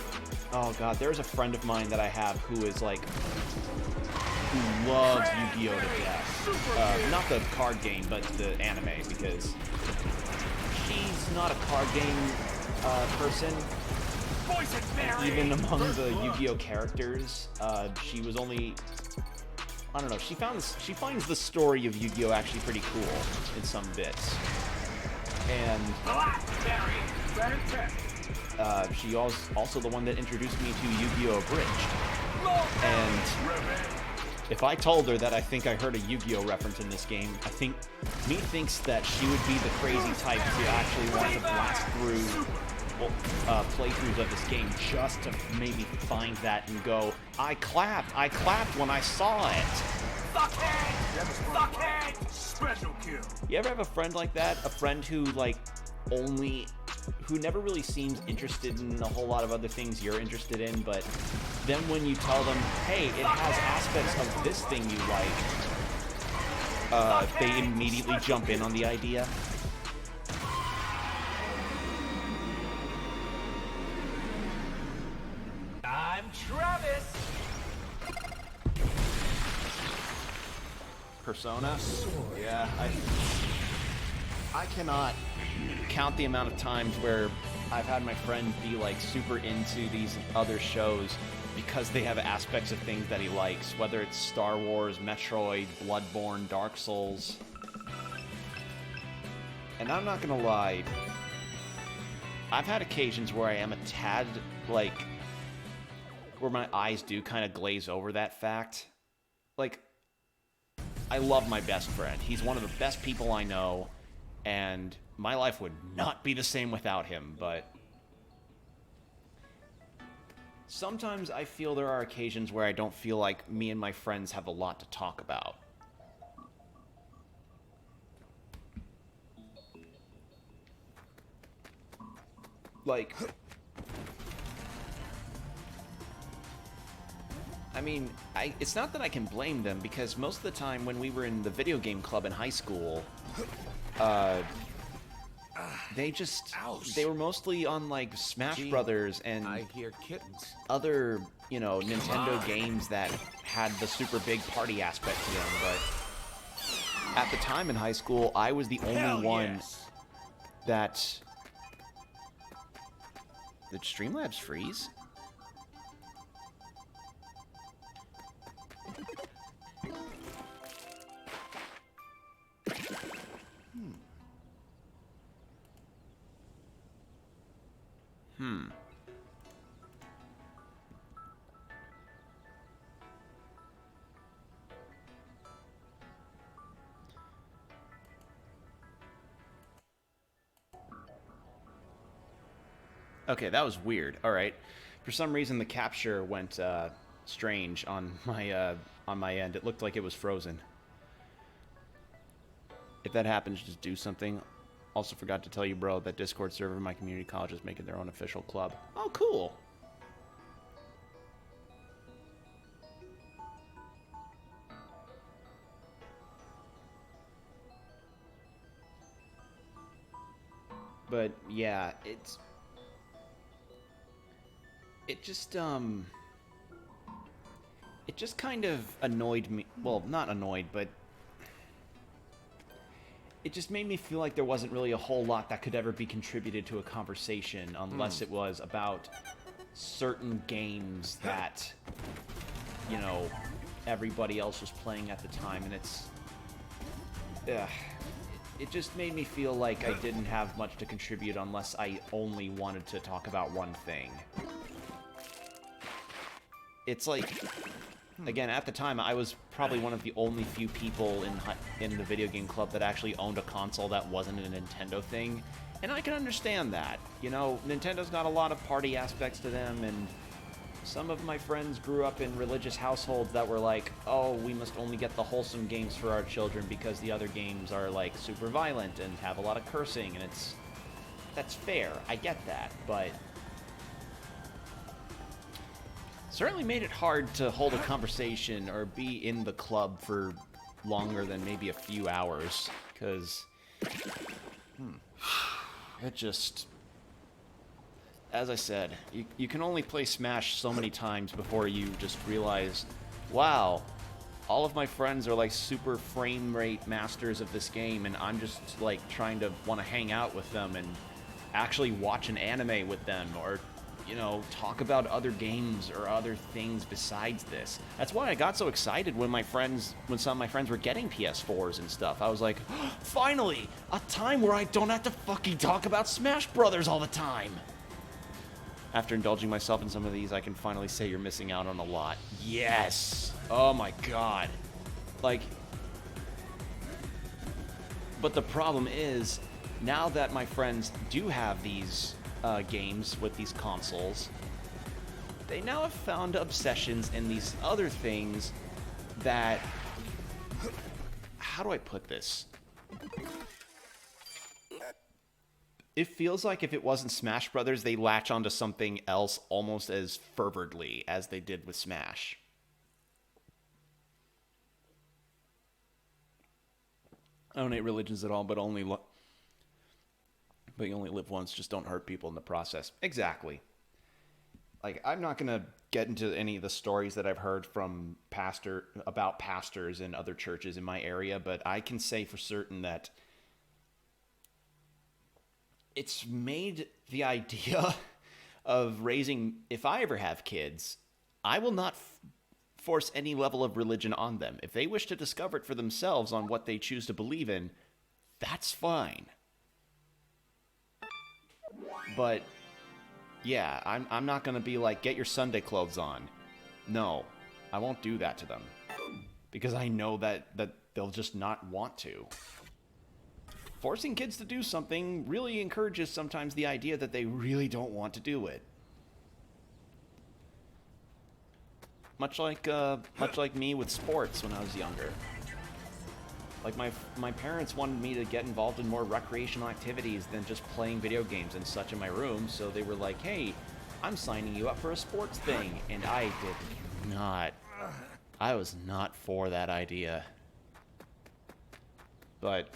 Oh god, there's a friend of mine that I have who is like... who loves Yu-Gi-Oh to death. Not the card game, but the anime, because... she's not a card game person. Even among the Yu-Gi-Oh characters, she was only... I don't know, she finds the story of Yu-Gi-Oh actually pretty cool in some bits. And she was also the one that introduced me to Yu-Gi-Oh! Abridged. And if I told her that I think I heard a Yu-Gi-Oh! Reference in this game, I think me thinks that she would be the crazy type to actually want to blast through playthroughs of this game just to maybe find that and go, I clapped when I saw it. Fuckhead! Special kill. You ever have a friend like that? A friend who, like, who never really seems interested in a whole lot of other things you're interested in, but then when you tell them, hey, it has aspects of this thing you like, they immediately jump in on the idea. I'm Travis. Persona? Yeah, I cannot count the amount of times where I've had my friend be like super into these other shows because they have aspects of things that he likes, whether it's Star Wars, Metroid, Bloodborne, Dark Souls. And I'm not gonna lie, I've had occasions where I am a tad, like, where my eyes do kind of glaze over that fact. Like, I love my best friend. He's one of the best people I know, and my life would not be the same without him, but sometimes I feel there are occasions where I don't feel like me and my friends have a lot to talk about. Like, I mean, it's not that I can blame them, because most of the time when we were in the video game club in high school, they were mostly on, like, Smash Brothers and I hear kittens. other, you know, Nintendo games that had the super big party aspect to them, but at the time in high school, I was the only one that... Did Streamlabs freeze? Okay, that was weird. All right. For some reason, the capture went strange on my end. It looked like it was frozen. If that happens, just do something. Also forgot to tell you, bro, that Discord server in my community college is making their own official club. Oh, cool. But yeah, it just kind of annoyed me. Well, not annoyed, but it just made me feel like there wasn't really a whole lot that could ever be contributed to a conversation unless it was about certain games that, you know, everybody else was playing at the time, and it just made me feel like I didn't have much to contribute unless I only wanted to talk about one thing. It's like, again, at the time, I was probably one of the only few people in the video game club that actually owned a console that wasn't a Nintendo thing, and I can understand that. You know, Nintendo's got a lot of party aspects to them, and some of my friends grew up in religious households that were like, oh, we must only get the wholesome games for our children because the other games are, like, super violent and have a lot of cursing, and that's fair. I get that, but certainly made it hard to hold a conversation or be in the club for longer than maybe a few hours, because it just, as I said, you can only play Smash so many times before you just realize, wow, all of my friends are like super frame rate masters of this game, and I'm just like trying to want to hang out with them and actually watch an anime with them, or, you know, talk about other games or other things besides this. That's why I got so excited when some of my friends were getting PS4s and stuff. I was like, oh, finally, a time where I don't have to fucking talk about Smash Brothers all the time. After indulging myself in some of these, I can finally say you're missing out on a lot. Yes! Oh my god. Like, but the problem is, now that my friends do have these games with these consoles, they now have found obsessions in these other things that... How do I put this? It feels like if it wasn't Smash Brothers, they latch onto something else almost as fervently as they did with Smash. I don't hate religions at all, but you only live once. Just don't hurt people in the process. Exactly. Like, I'm not gonna get into any of the stories that I've heard from about pastors in other churches in my area, but I can say for certain that it's made the idea of raising, if I ever have kids, I will not force any level of religion on them. If they wish to discover it for themselves on what they choose to believe in, that's fine. But yeah, I'm not going to be like, get your Sunday clothes on. No, I won't do that to them. Because I know that they'll just not want to. Forcing kids to do something really encourages sometimes the idea that they really don't want to do it. Much like me with sports when I was younger. Like, my parents wanted me to get involved in more recreational activities than just playing video games and such in my room, so they were like, hey, I'm signing you up for a sports thing. And I was not for that idea. But,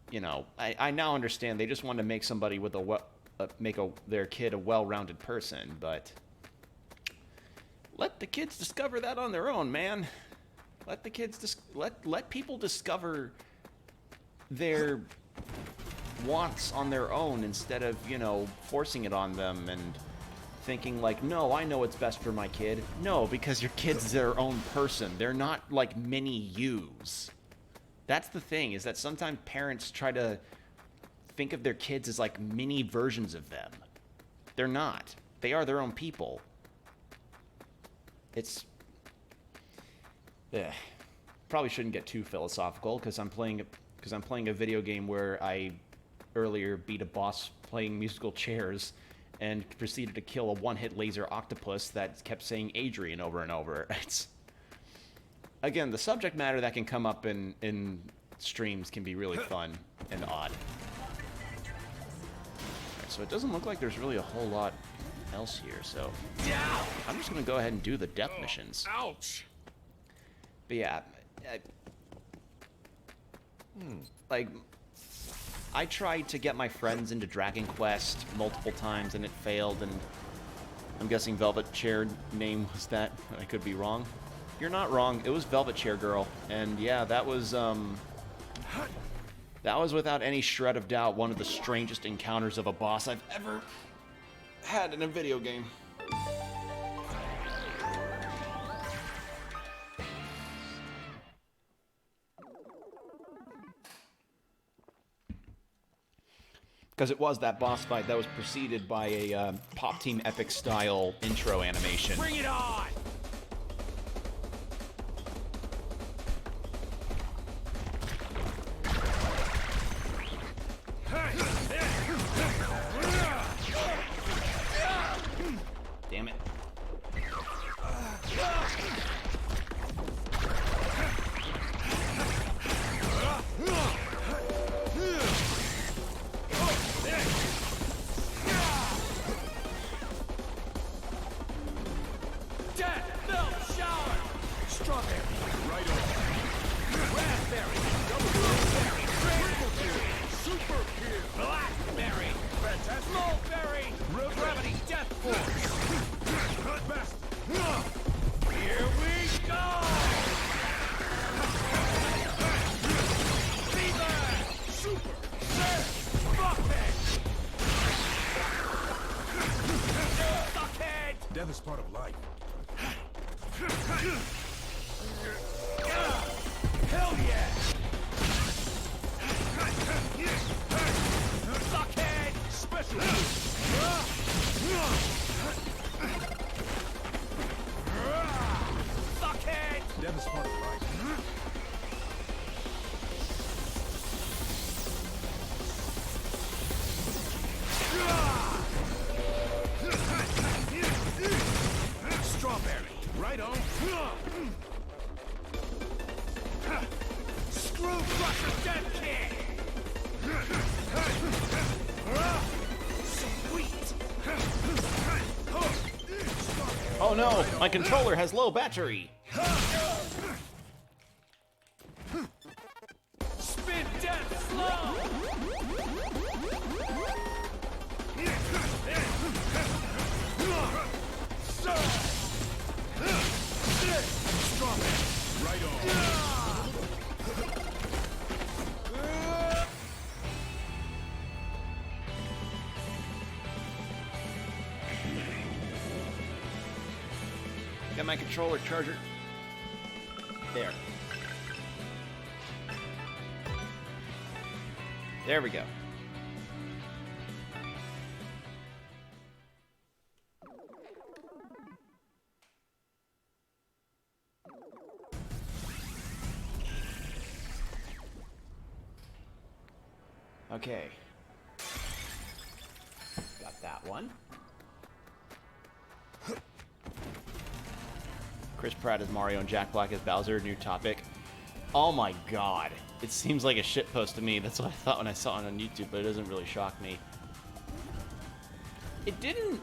you know, I now understand they just want to make somebody with their kid a well-rounded person, but let the kids discover that on their own, man. Let the kids let people discover their wants on their own instead of, you know, forcing it on them and thinking like, no, I know what's best for my kid. No, because your kid's their own person. They're not like mini yous. That's the thing, is that sometimes parents try to think of their kids as like mini versions of them. They're not. They are their own people. It's... Probably shouldn't get too philosophical because I'm playing a video game where I earlier beat a boss playing musical chairs and proceeded to kill a one-hit laser octopus that kept saying Adrian over and over. It's... Again, the subject matter that can come up in streams can be really fun and odd. Alright, so it doesn't look like there's really a whole lot else here, so I'm just gonna go ahead and do the death missions. Ouch! But yeah, like, I tried to get my friends into Dragon Quest multiple times and it failed, and I'm guessing Velvet Chair name was that. I could be wrong. You're not wrong. It was Velvet Chair Girl, and yeah, that was without any shred of doubt one of the strangest encounters of a boss I've ever had in a video game. Because it was that boss fight that was preceded by a Pop Team Epic style intro animation. Bring it on! Damn it. Death milk shower! Strawberry, right on. Raspberry, double blueberry, triple kill, super kill, blackberry, fantastic, mulberry, gravity death force. Best. Here we go! Fever! Super! Bucket! Bucket! Death is part of life. Hell yeah! Bucket! Special! Bucket! Death is part of life. Strawberry, right on. Screw crusher death kick. Sweet. Oh no, my controller has low battery. Spin death slow. Strawberry, right on. Got my controller charger. There. There we go. Okay. Got that one. Chris Pratt as Mario and Jack Black as Bowser, new topic. Oh my god. It seems like a shitpost to me. That's what I thought when I saw it on YouTube, but it doesn't really shock me. It didn't...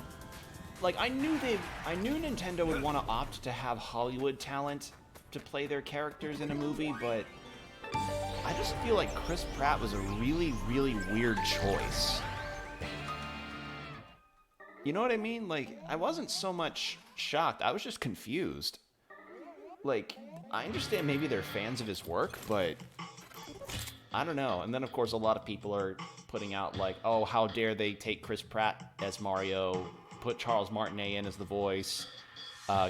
Like, I knew Nintendo would want to opt to have Hollywood talent to play their characters in a movie, but I just feel like Chris Pratt was a really, really weird choice. You know what I mean? Like, I wasn't so much shocked. I was just confused. Like, I understand maybe they're fans of his work, but I don't know. And then, of course, a lot of people are putting out, like, oh, how dare they take Chris Pratt as Mario, put Charles Martinet in as the voice.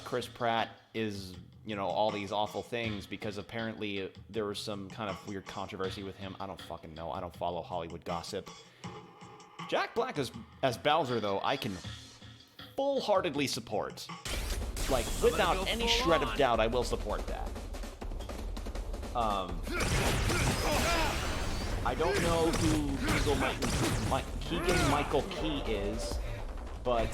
Chris Pratt is, you know, all these awful things because apparently there was some kind of weird controversy with him. I don't fucking know. I don't follow Hollywood gossip. Jack Black as Bowser, though, I can full-heartedly support. Like, without any shred of doubt, I will support that. I don't know who Keegan Michael Key is, but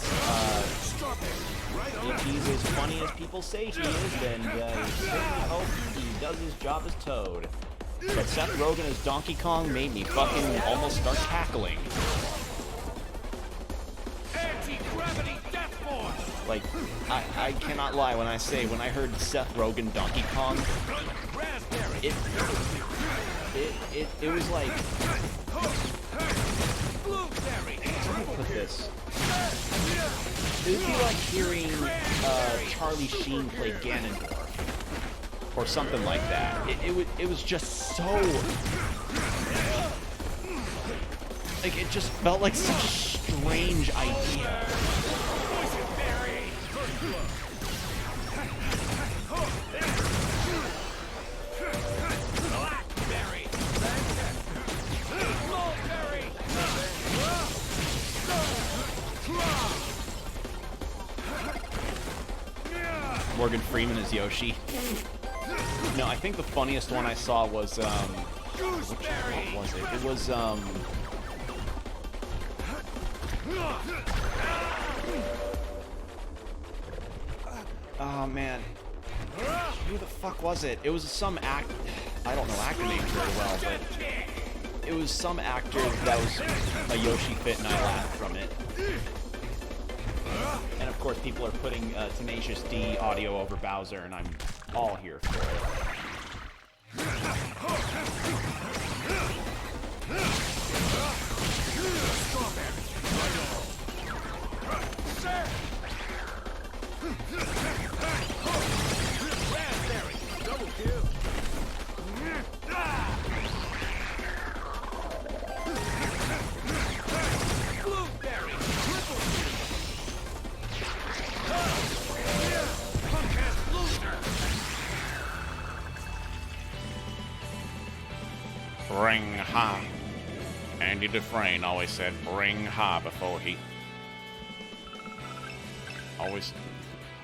if he's as funny as people say he is, then I certainly hope he does his job as Toad. But Seth Rogen as Donkey Kong made me fucking almost start cackling. Anti-gravity death force! Like, I cannot lie when I say, when I heard Seth Rogen Donkey Kong, Raspberry! it was like, Blueberry! how do I put this? It would be like hearing Charlie Sheen play Ganondorf. Or something like that. It was just so... Like, it just felt like such a strange idea. Blackberry! Mulberry! Morgan Freeman as Yoshi. No, I think the funniest one I saw was, Gooseberry! what was it? It was, oh, man. Who the fuck was it? It was some I don't know actor names very well, but it was some actor that was a Yoshi fit and I laughed from it. And of course, people are putting Tenacious D audio over Bowser, and I'm all here for it. Raspberry! Double kill! Blueberry! Triple kill! Punk-ass loser! Bring ha. Andy Dufresne always said bring ha before he...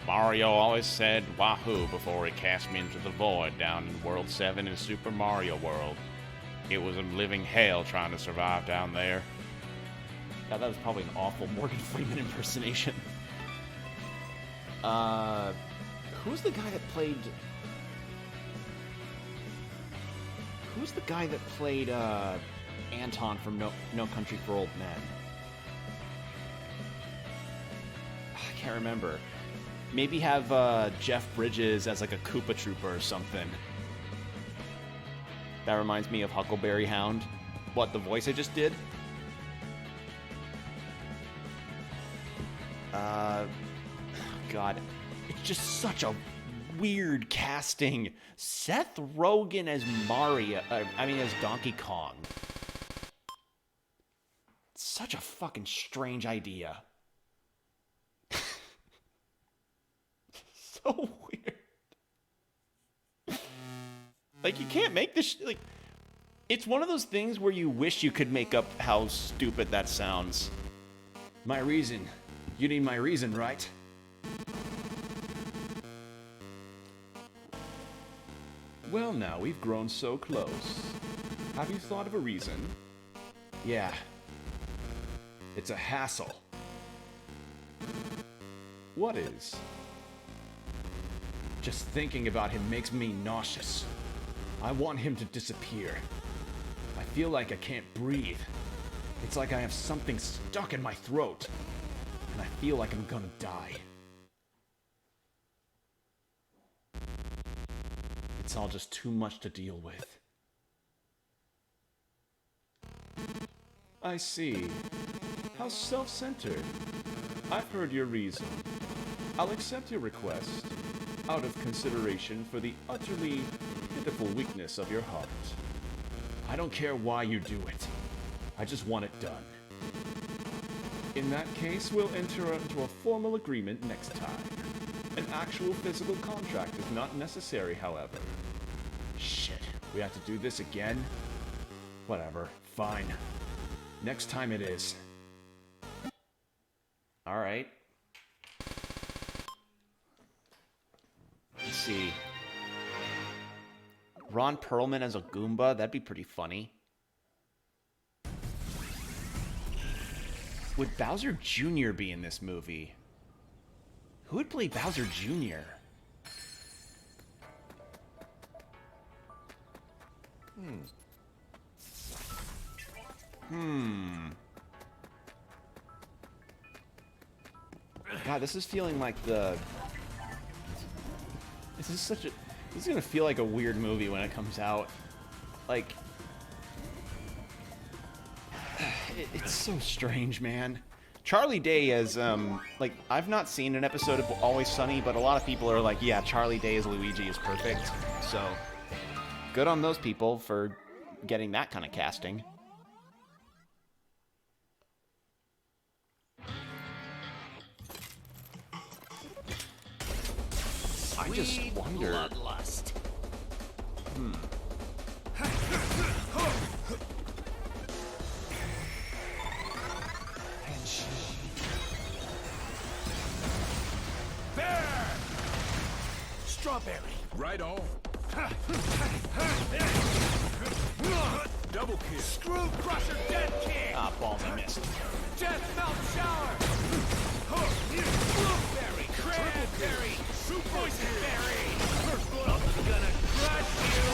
Mario always said wahoo before he cast me into the void down in World 7 in Super Mario World. It was a living hell trying to survive down there. God, that was probably an awful Morgan Freeman impersonation. Who's the guy that played... Who's the guy that played, Anton from No Country for Old Men? I can't remember. Maybe have, Jeff Bridges as, like, a Koopa Trooper or something. That reminds me of Huckleberry Hound. What, the voice I just did? God. It's just such a weird casting. Seth Rogen as Mario, as Donkey Kong. Such a fucking strange idea. So weird. Like, you can't make this like, it's one of those things where you wish you could make up how stupid that sounds. My reason. You need my reason, right? Well, now we've grown so close. Have you thought of a reason? Yeah. It's a hassle. What is? Just thinking about him makes me nauseous. I want him to disappear. I feel like I can't breathe. It's like I have something stuck in my throat. And I feel like I'm gonna die. It's all just too much to deal with. I see. How self-centered. I've heard your reason. I'll accept your request, out of consideration for the utterly pitiful weakness of your heart. I don't care why you do it. I just want it done. In that case, we'll enter into a formal agreement next time. An actual physical contract is not necessary, however. Shit, we have to do this again? Whatever, fine. Next time it is. Alright. Let's see. Ron Perlman as a Goomba, that'd be pretty funny. Would Bowser Jr. be in this movie? Who would play Bowser Jr.? God, this is feeling like the... This is gonna feel like a weird movie when it comes out. Like... It's so strange, man. Charlie Day as, like, I've not seen an episode of Always Sunny, but a lot of people are like, yeah, Charlie Day as Luigi is perfect. So, good on those people for getting that kind of casting. I just wonder... Bloodlust. Bear! Strawberry. Right on. Double kill. Screw Crusher Dead King. Ah, balls, I missed. Death Melt Shower. Blueberry. Cranberry. Poison Berry. Something's gonna crush you.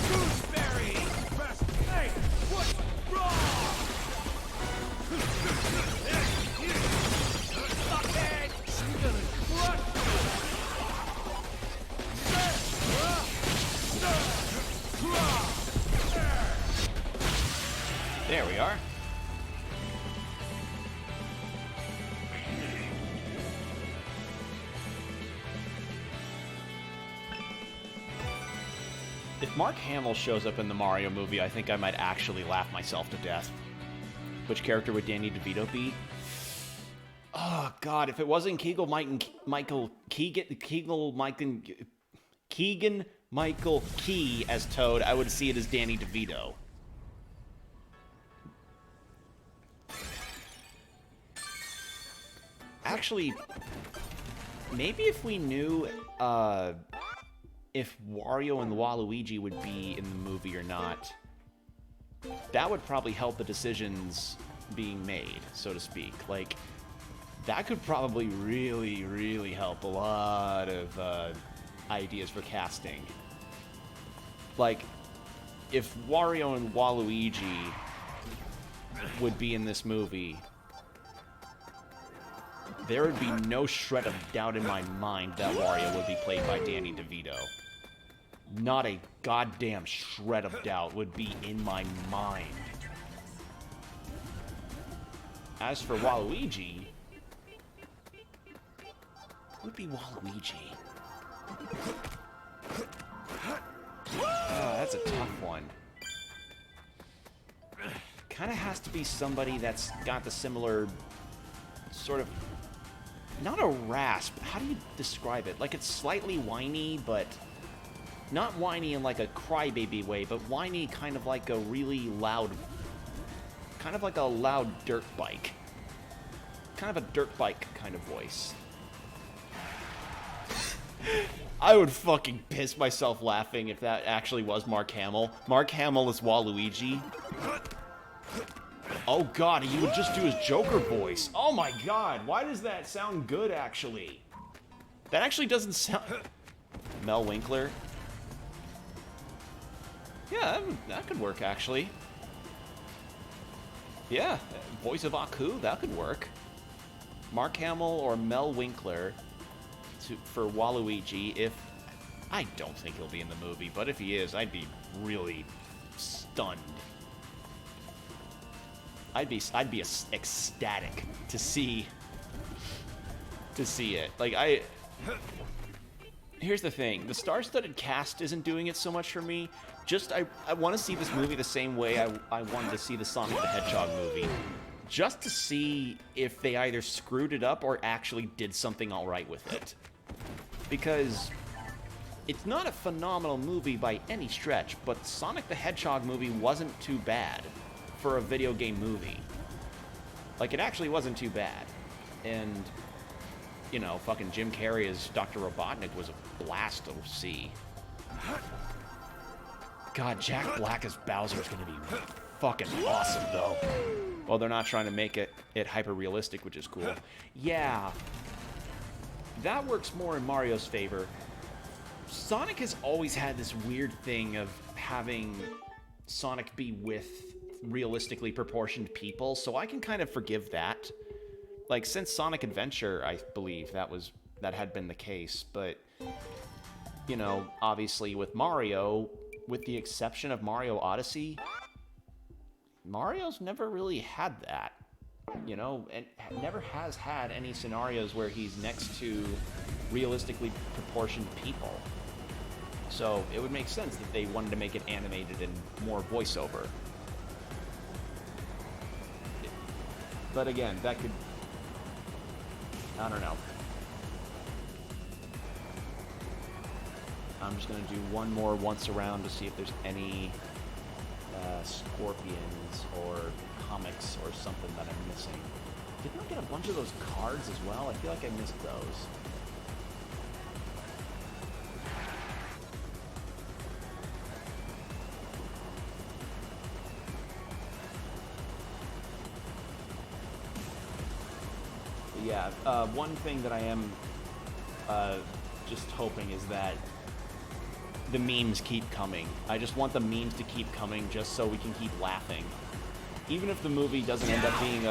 Gooseberry. Hey, what's wrong? Fuckhead. I'm gonna crush you. There we are. If Mark Hamill shows up in the Mario movie, I think I might actually laugh myself to death. Which character would Danny DeVito be? Oh God! If it wasn't Keegan Michael Key as Toad, I would see it as Danny DeVito. Actually, maybe if we knew if Wario and Waluigi would be in the movie or not, that would probably help the decisions being made, so to speak. Like, that could probably really, really help a lot of ideas for casting. Like, if Wario and Waluigi would be in this movie, there would be no shred of doubt in my mind that Wario would be played by Danny DeVito. Not a goddamn shred of doubt would be in my mind. As for Waluigi, who would be Waluigi? Oh, that's a tough one. Kind of has to be somebody that's got the similar sort of, not a rasp, how do you describe it? Like, it's slightly whiny, but not whiny in like a crybaby way, but whiny kind of like a really loud, kind of like a loud dirt bike. Kind of a dirt bike kind of voice. I would fucking piss myself laughing if that actually was Mark Hamill. Mark Hamill is Waluigi. Oh God, he would just do his Joker voice. Oh my God, why does that sound good, actually? That actually doesn't sound... Mel Winkler? Yeah, that could work, actually. Yeah, voice of Aku, that could work. Mark Hamill or Mel Winkler for Waluigi. If... I don't think he'll be in the movie, but if he is, I'd be really stunned. I'd be ecstatic to see it. Like, here's the thing. The star-studded cast isn't doing it so much for me. Just, I want to see this movie the same way I wanted to see the Sonic the Hedgehog movie. Just to see if they either screwed it up or actually did something alright with it. Because it's not a phenomenal movie by any stretch, but Sonic the Hedgehog movie wasn't too bad for a video game movie. Like, it actually wasn't too bad. And, you know, fucking Jim Carrey as Dr. Robotnik was a blast to see. God, Jack Black as Bowser is gonna be fucking awesome, though. Well, they're not trying to make it hyper-realistic, which is cool. Yeah. That works more in Mario's favor. Sonic has always had this weird thing of having Sonic be with realistically proportioned people, so I can kind of forgive that. Like, since Sonic Adventure, I believe that had been the case, but, you know, obviously with Mario, with the exception of Mario Odyssey, Mario's never really had that, you know, and never has had any scenarios where he's next to realistically proportioned people. So it would make sense that they wanted to make it animated and more voiceover. But again, that could... I don't know. I'm just going to do one more once around to see if there's any scorpions or comics or something that I'm missing. Didn't I get a bunch of those cards as well? I feel like I missed those. Yeah, one thing that I am just hoping is that the memes keep coming. I just want the memes to keep coming just so we can keep laughing. Even if the movie doesn't end up being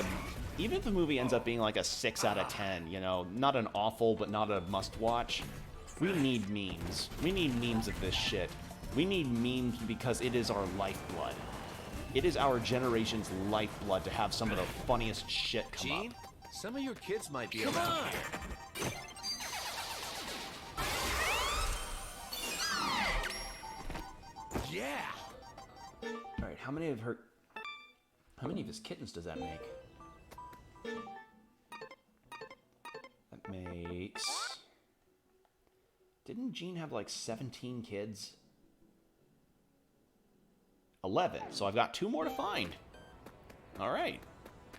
even if the movie ends up being like a 6 out of 10, you know, not an awful but not a must-watch, we need memes. We need memes of this shit. We need memes because it is our lifeblood. It is our generation's lifeblood to have some of the funniest shit come Gene, up. some of your kids might be Come around on! here. Yeah! Alright, how many of his kittens does that make? That makes... Didn't Gene have like 17 kids? 11, so I've got 2 more to find. Alright.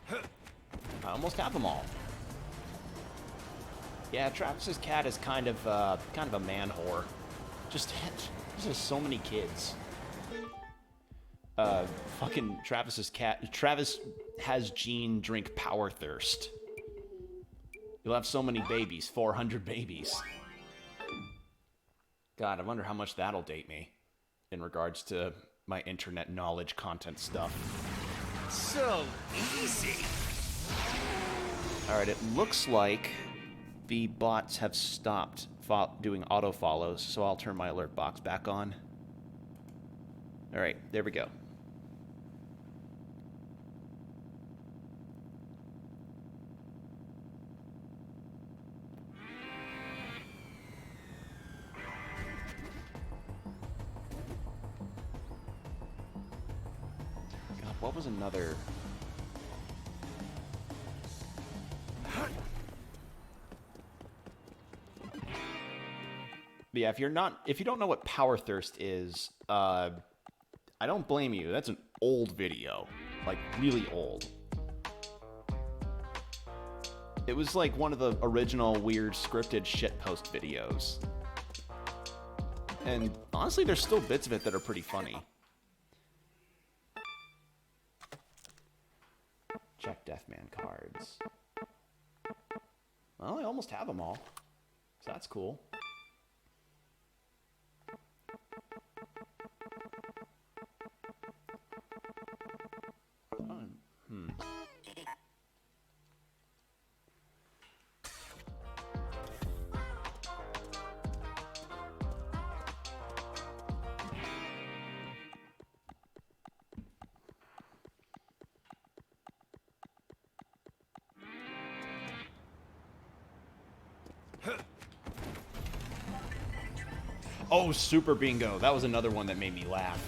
I almost have them all. Yeah, Travis's cat is kind of a man whore. Just has so many kids. Fucking Travis's cat. Travis has Gene drink Power Thirst. You'll have so many babies, 400 babies. God, I wonder how much that'll date me in regards to my internet knowledge content stuff. So easy! Alright, it looks like the bots have stopped doing auto follows, so I'll turn my alert box back on. Alright, there we go. God, what was another... But yeah, if you don't know what Power Thirst is, I don't blame you. That's an old video, like really old. It was like one of the original weird scripted shitpost videos. And honestly, there's still bits of it that are pretty funny. Check Deathman cards. Well, I almost have them all, so that's cool. Oh, Super Bingo. That was another one that made me laugh.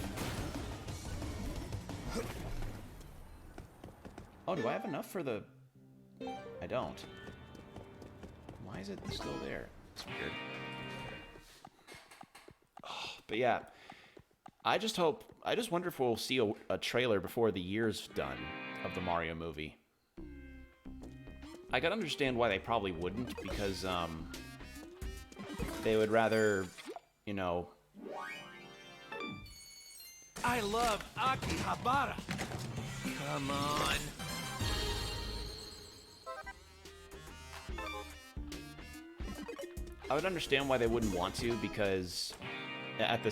Oh, do I have enough for the... I don't. Why is it still there? It's weird. Oh, but yeah. I just wonder if we'll see a trailer before the year's done of the Mario movie. I can understand why they probably wouldn't, because, they would rather... You know... I love Akihabara. Come on. I would understand why they wouldn't want to, because at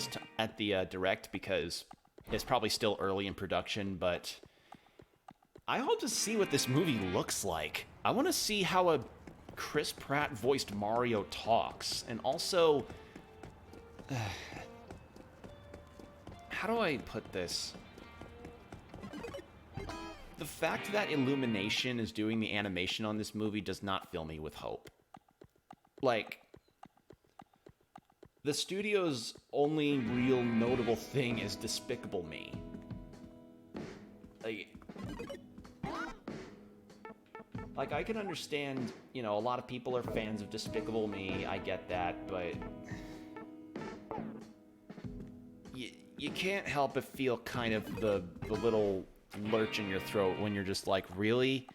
the direct, because it's probably still early in production, but I hope to see what this movie looks like. I want to see how a Chris Pratt voiced Mario talks, and also how do I put this? The fact that Illumination is doing the animation on this movie does not fill me with hope. Like, the studio's only real notable thing is Despicable Me. Like, I can understand, you know, a lot of people are fans of Despicable Me, I get that, but you can't help but feel kind of the little lurch in your throat when you're just like, really?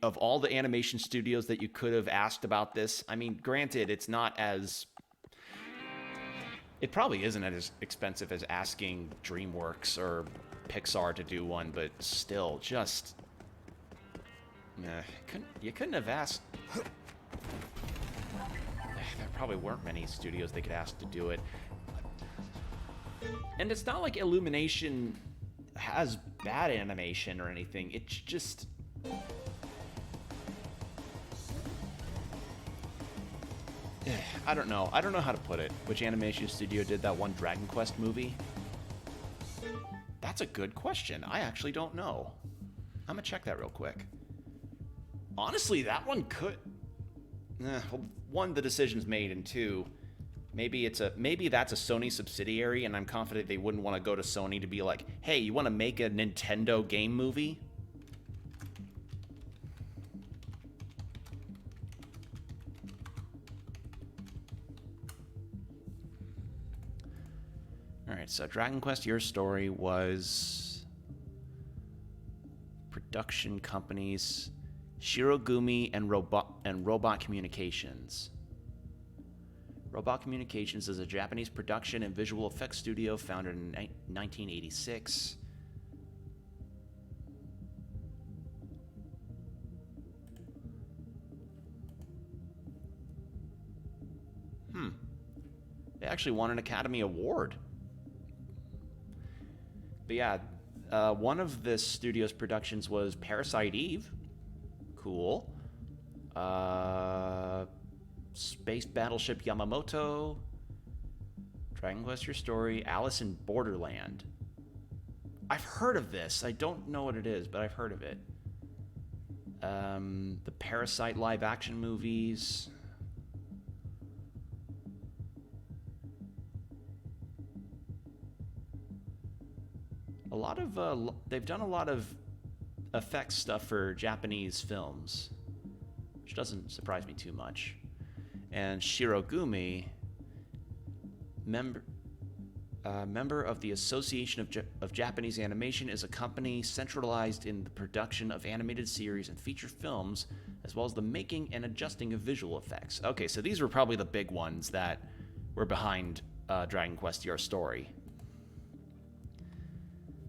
Of all the animation studios that you could have asked about this, I mean, granted, it's not as... It probably isn't as expensive as asking DreamWorks or Pixar to do one, but still, just... you couldn't have asked... There probably weren't many studios they could ask to do it. And it's not like Illumination has bad animation or anything. It's just... I don't know. I don't know how to put it. Which animation studio did that one Dragon Quest movie? That's a good question. I actually don't know. I'm gonna check that real quick. Honestly, that one could... well, one, the decision's made, and two, maybe that's a Sony subsidiary, and I'm confident they wouldn't want to go to Sony to be like, hey, you want to make a Nintendo game movie? Alright, so Dragon Quest Your Story was production companies Shirogumi and Robot Communications. Robot Communications is a Japanese production and visual effects studio founded in 1986. They actually won an Academy Award. But yeah, one of this studio's productions was Parasite Eve. Cool. Space Battleship Yamamoto. Dragon Quest Your Story. Alice in Borderland. I've heard of this. I don't know what it is, but I've heard of it. The Parasite live action movies. A lot of, they've done a lot of effects stuff for Japanese films, which doesn't surprise me too much. And Shirogumi, member of the Association of Japanese Animation, is a company centralized in the production of animated series and feature films, as well as the making and adjusting of visual effects. Okay, so these were probably the big ones that were behind Dragon Quest Your Story.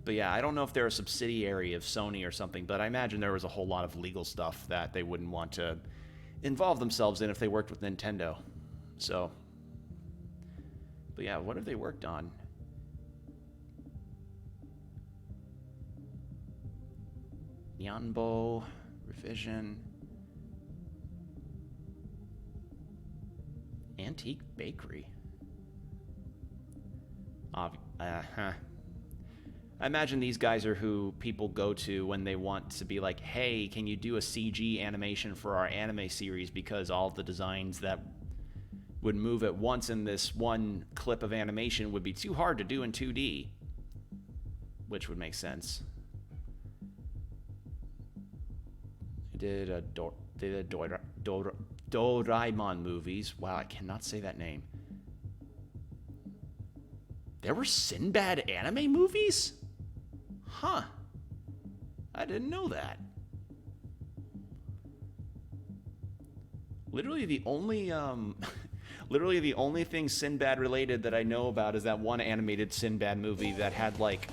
But yeah, I don't know if they're a subsidiary of Sony or something, but I imagine there was a whole lot of legal stuff that they wouldn't want to involve themselves in if they worked with Nintendo. So, but yeah, what have they worked on? Nyanbo, Revision, Antique Bakery. I imagine these guys are who people go to when they want to be like, hey, can you do a CG animation for our anime series, because all the designs that would move at once in this one clip of animation would be too hard to do in 2D, which would make sense. They did Doraemon movies. Wow, I cannot say that name. There were Sinbad anime movies? Huh. I didn't know that. Literally the only thing Sinbad related that I know about is that one animated Sinbad movie that had like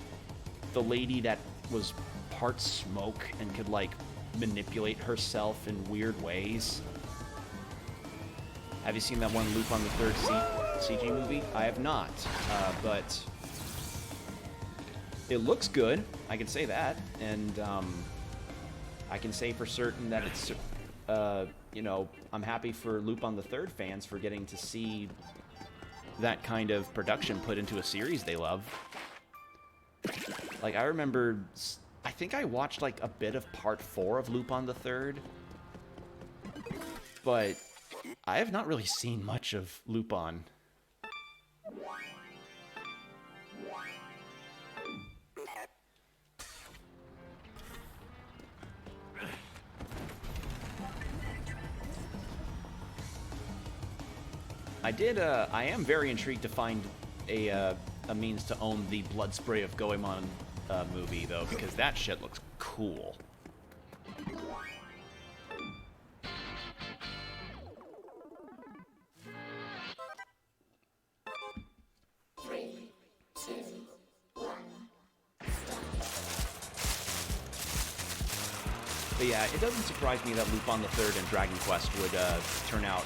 the lady that was part smoke and could, like, manipulate herself in weird ways. Have you seen that one Lupin the Third CG movie? I have not, but it looks good. I can say that, and I can say for certain that it's, you know, I'm happy for Lupin the Third fans for getting to see that kind of production put into a series they love. Like, I remember, I think I watched, like, a bit of Part 4 of Lupin the Third, but I have not really seen much of Lupin. I am very intrigued to find a means to own the Blood Spray of Goemon movie, though, because that shit looks cool. But yeah, it doesn't surprise me that Lupin the Third and Dragon Quest would turn out,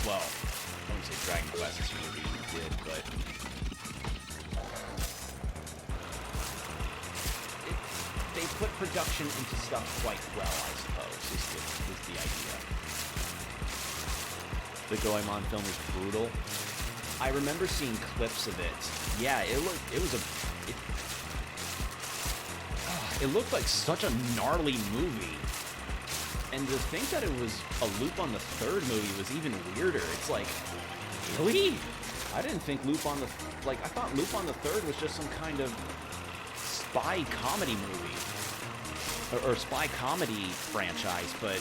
well, I wouldn't say Dragon Quest movie did, but they put production into stuff quite well, I suppose, is the idea. The Goemon film is brutal. I remember seeing clips of it. Yeah, it looked like such a gnarly movie. And to think that it was a Lupin the Third movie was even weirder. It's like, really? I didn't think Lupin the... Like, I thought Lupin the Third was just some kind of spy comedy movie. Or spy comedy franchise, but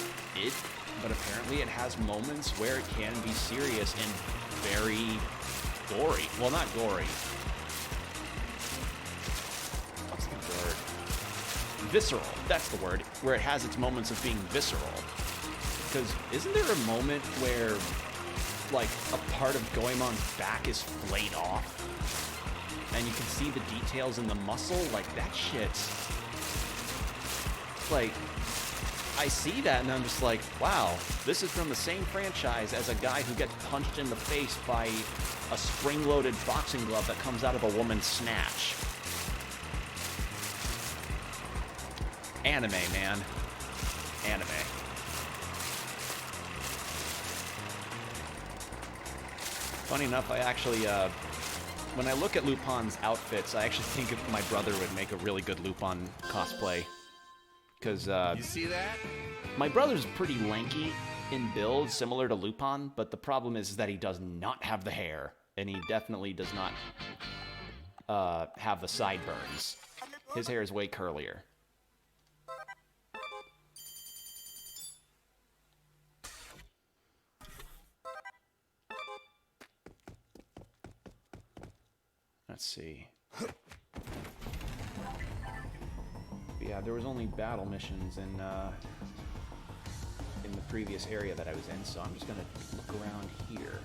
apparently it has moments where it can be serious and very gory. Well, not gory. What's the word? Visceral. That's the word. Where it has its moments of being visceral. Because isn't there a moment where, like, a part of Goemon's back is flayed off? And you can see the details in the muscle? Like, that shit's... Like, I see that and I'm just like, wow, this is from the same franchise as a guy who gets punched in the face by a spring-loaded boxing glove that comes out of a woman's snatch. Anime, man. Anime. Funny enough, I actually, when I look at Lupin's outfits, I actually think my brother would make a really good Lupin cosplay. Because, You see that? my brother's pretty lanky in build, similar to Lupin, but the problem is that he does not have the hair, and he definitely does not have the sideburns. His hair is way curlier. Let's see. Yeah, there was only battle missions in the previous area that I was in, so I'm just gonna look around here.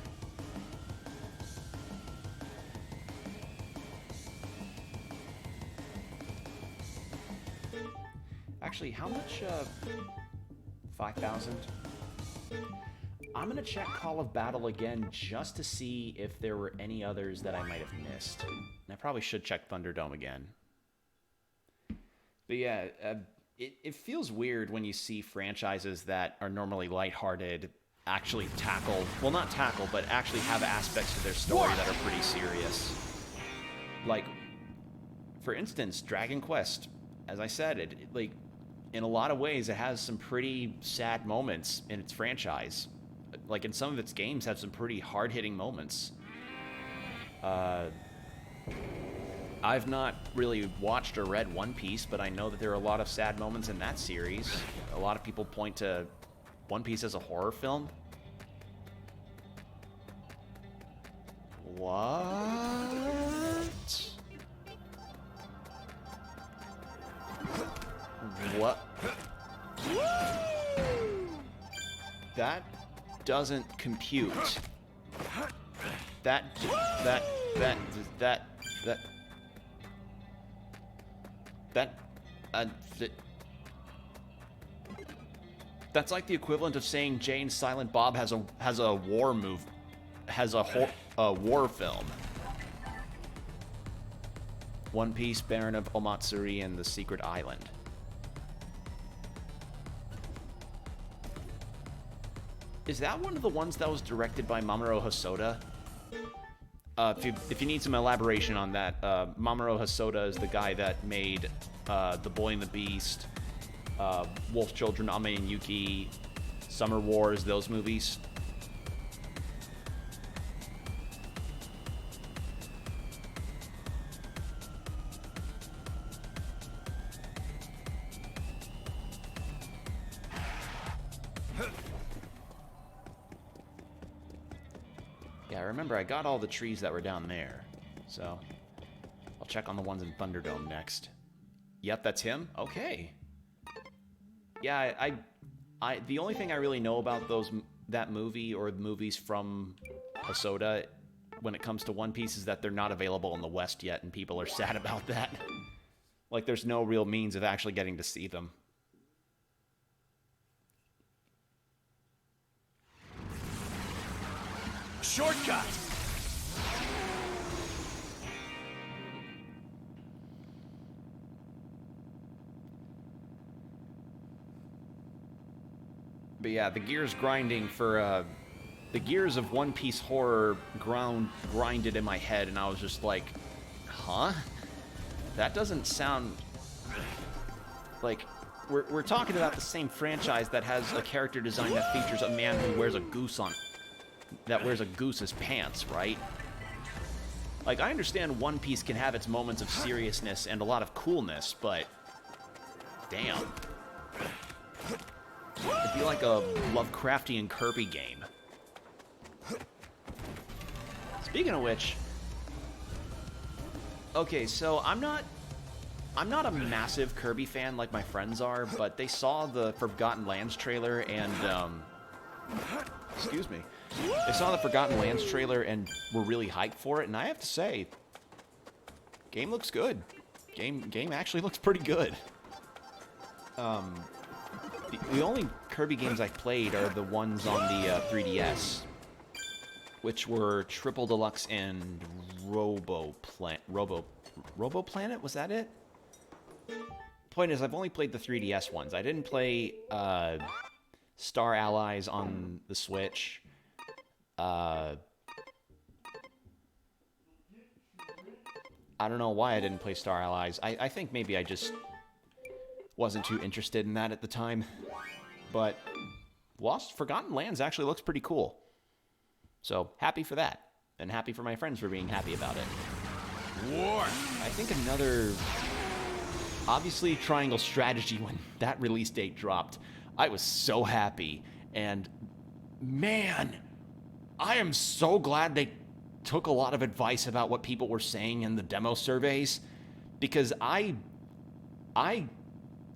Actually, how much, 5,000? I'm gonna check Call of Battle again just to see if there were any others that I might have missed. And I probably should check Thunderdome again. But yeah, it feels weird when you see franchises that are normally lighthearted actually tackle, well, not tackle, but actually have aspects of their story that are pretty serious. Like, for instance, Dragon Quest, as I said, like, in a lot of ways, it has some pretty sad moments in its franchise. Like, in some of its games have some pretty hard-hitting moments. I've not really watched or read One Piece, but I know that there are a lot of sad moments in that series. A lot of people point to One Piece as a horror film. What? What? That doesn't compute. That th That's like the equivalent of saying Jay and Silent Bob has a war war film. One Piece, Baron of Omatsuri, and the Secret Island. Is that one of the ones that was directed by Mamoru Hosoda? If you need some elaboration on that, Mamoru Hosoda is the guy that made The Boy and the Beast, Wolf Children, Ame and Yuki, Summer Wars, those movies. Yeah, I remember I got all the trees that were down there, so I'll check on the ones in Thunderdome next. Yep, that's him? Okay. Yeah, the only thing I really know about that movie or the movies from Hosoda when it comes to One Piece is that they're not available in the West yet, and people are sad about that. Like, there's no real means of actually getting to see them. Shortcut! But yeah, the gears grinding for, the gears of One Piece horror grinded in my head, and I was just like, huh? That doesn't sound... Like, we're talking about the same franchise that has a character design that features a man who wears a goose goose's pants, right? Like, I understand One Piece can have its moments of seriousness and a lot of coolness, but... Damn. It'd be like a Lovecraftian Kirby game. Speaking of which... Okay, so I'm not a massive Kirby fan like my friends are, but they saw the Forgotten Lands trailer and, excuse me. They saw the Forgotten Lands trailer and were really hyped for it, and I have to say, game looks good. Game actually looks pretty good. The only Kirby games I've played are the ones on the 3DS, which were Triple Deluxe and Robo Planet, was that it? Point is, I've only played the 3DS ones. I didn't play Star Allies on the Switch. I don't know why I didn't play Star Allies. I think maybe I just wasn't too interested in that at the time. But Forgotten Lands actually looks pretty cool. So, happy for that. And happy for my friends for being happy about it. War! I think another... Obviously, Triangle Strategy, when that release date dropped, I was so happy. And, man, I am so glad they took a lot of advice about what people were saying in the demo surveys. Because I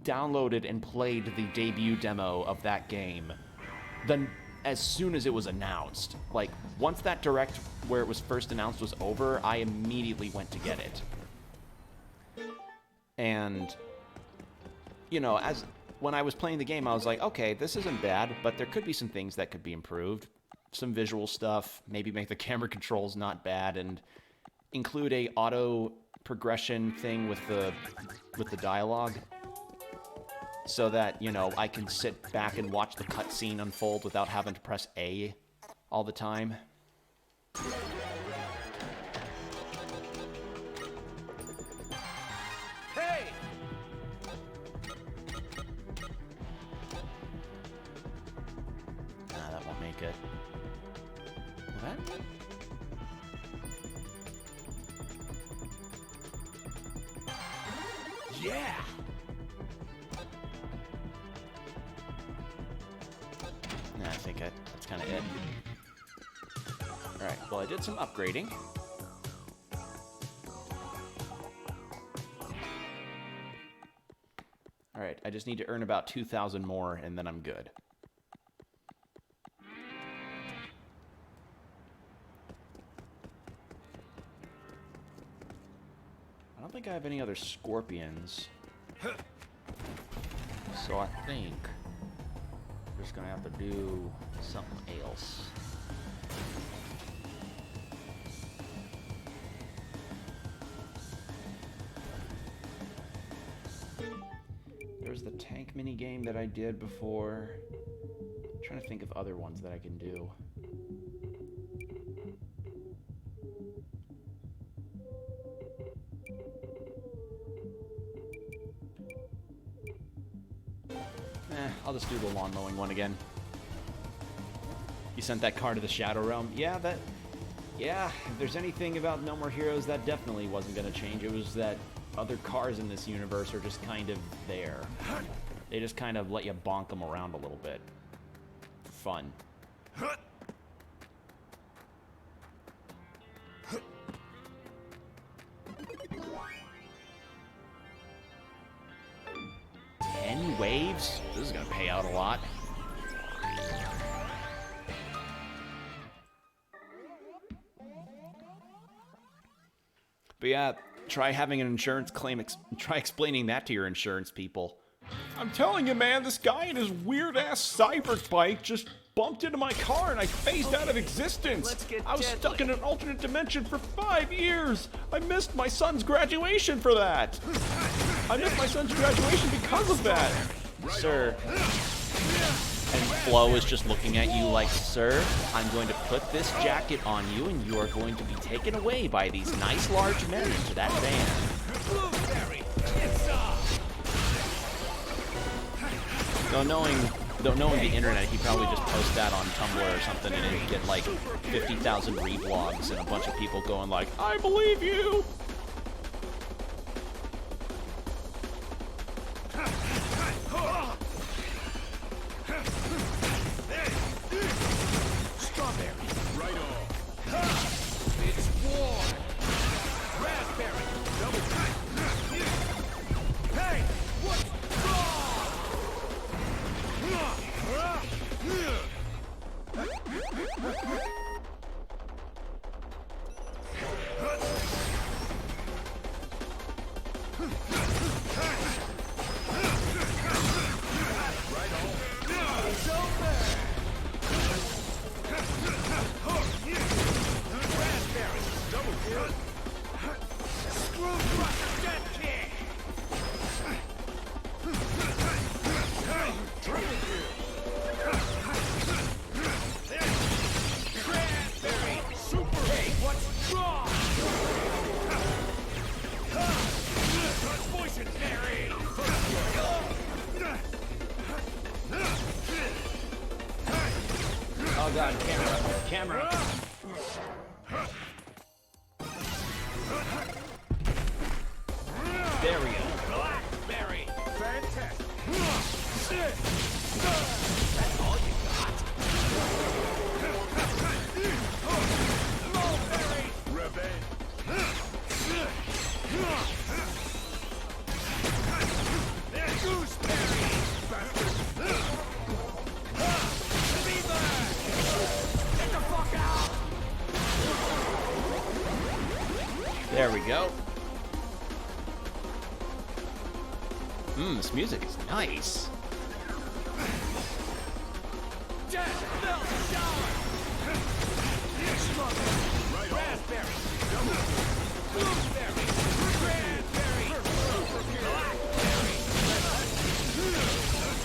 downloaded and played the debut demo of that game then as soon as it was announced. Like, once that direct where it was first announced was over, I immediately went to get it. And, you know, when I was playing the game, I was like, okay, this isn't bad, but there could be some things that could be improved. Some visual stuff, maybe make the camera controls not bad, and include a auto progression thing with the dialogue. So that, you know, I can sit back and watch the cutscene unfold without having to press A all the time. Hey! Nah, that won't make it. What? Yeah! Nah, I think that's kind of it. Alright, well, I did some upgrading. Alright, I just need to earn about 2,000 more, and then I'm good. I don't think I have any other scorpions. So I think we're just gonna have to do something else. There's the tank mini game that I did before. I'm trying to think of other ones that I can do. I'll just do the lawn mowing one again. You sent that car to the Shadow Realm? Yeah, if there's anything about No More Heroes, that definitely wasn't going to change. It was that other cars in this universe are just kind of there. They just kind of let you bonk them around a little bit. For fun. Waves? This is gonna pay out a lot. But yeah, try having an insurance claim. Try explaining that to your insurance people. I'm telling you, man, this guy in his weird-ass cyber bike just bumped into my car and I phased out of existence. I was stuck in an alternate dimension for 5 years. I missed my son's graduation for that. I missed my son's graduation because of that. Sir. And Flo is just looking at you like, sir, I'm going to put this jacket on you and you are going to be taken away by these nice large men into that van. Though knowing the internet, he probably just post that on Tumblr or something and it'd get like 50,000 reblogs and a bunch of people going like, I believe you! Oh god, camera. There we go. Blackberry. Fantastic. That's all you got. Mulberry. Revenge. Gooseberry. There we go. This music is nice. Raspberry. Blueberry. Cranberry. Blackberry.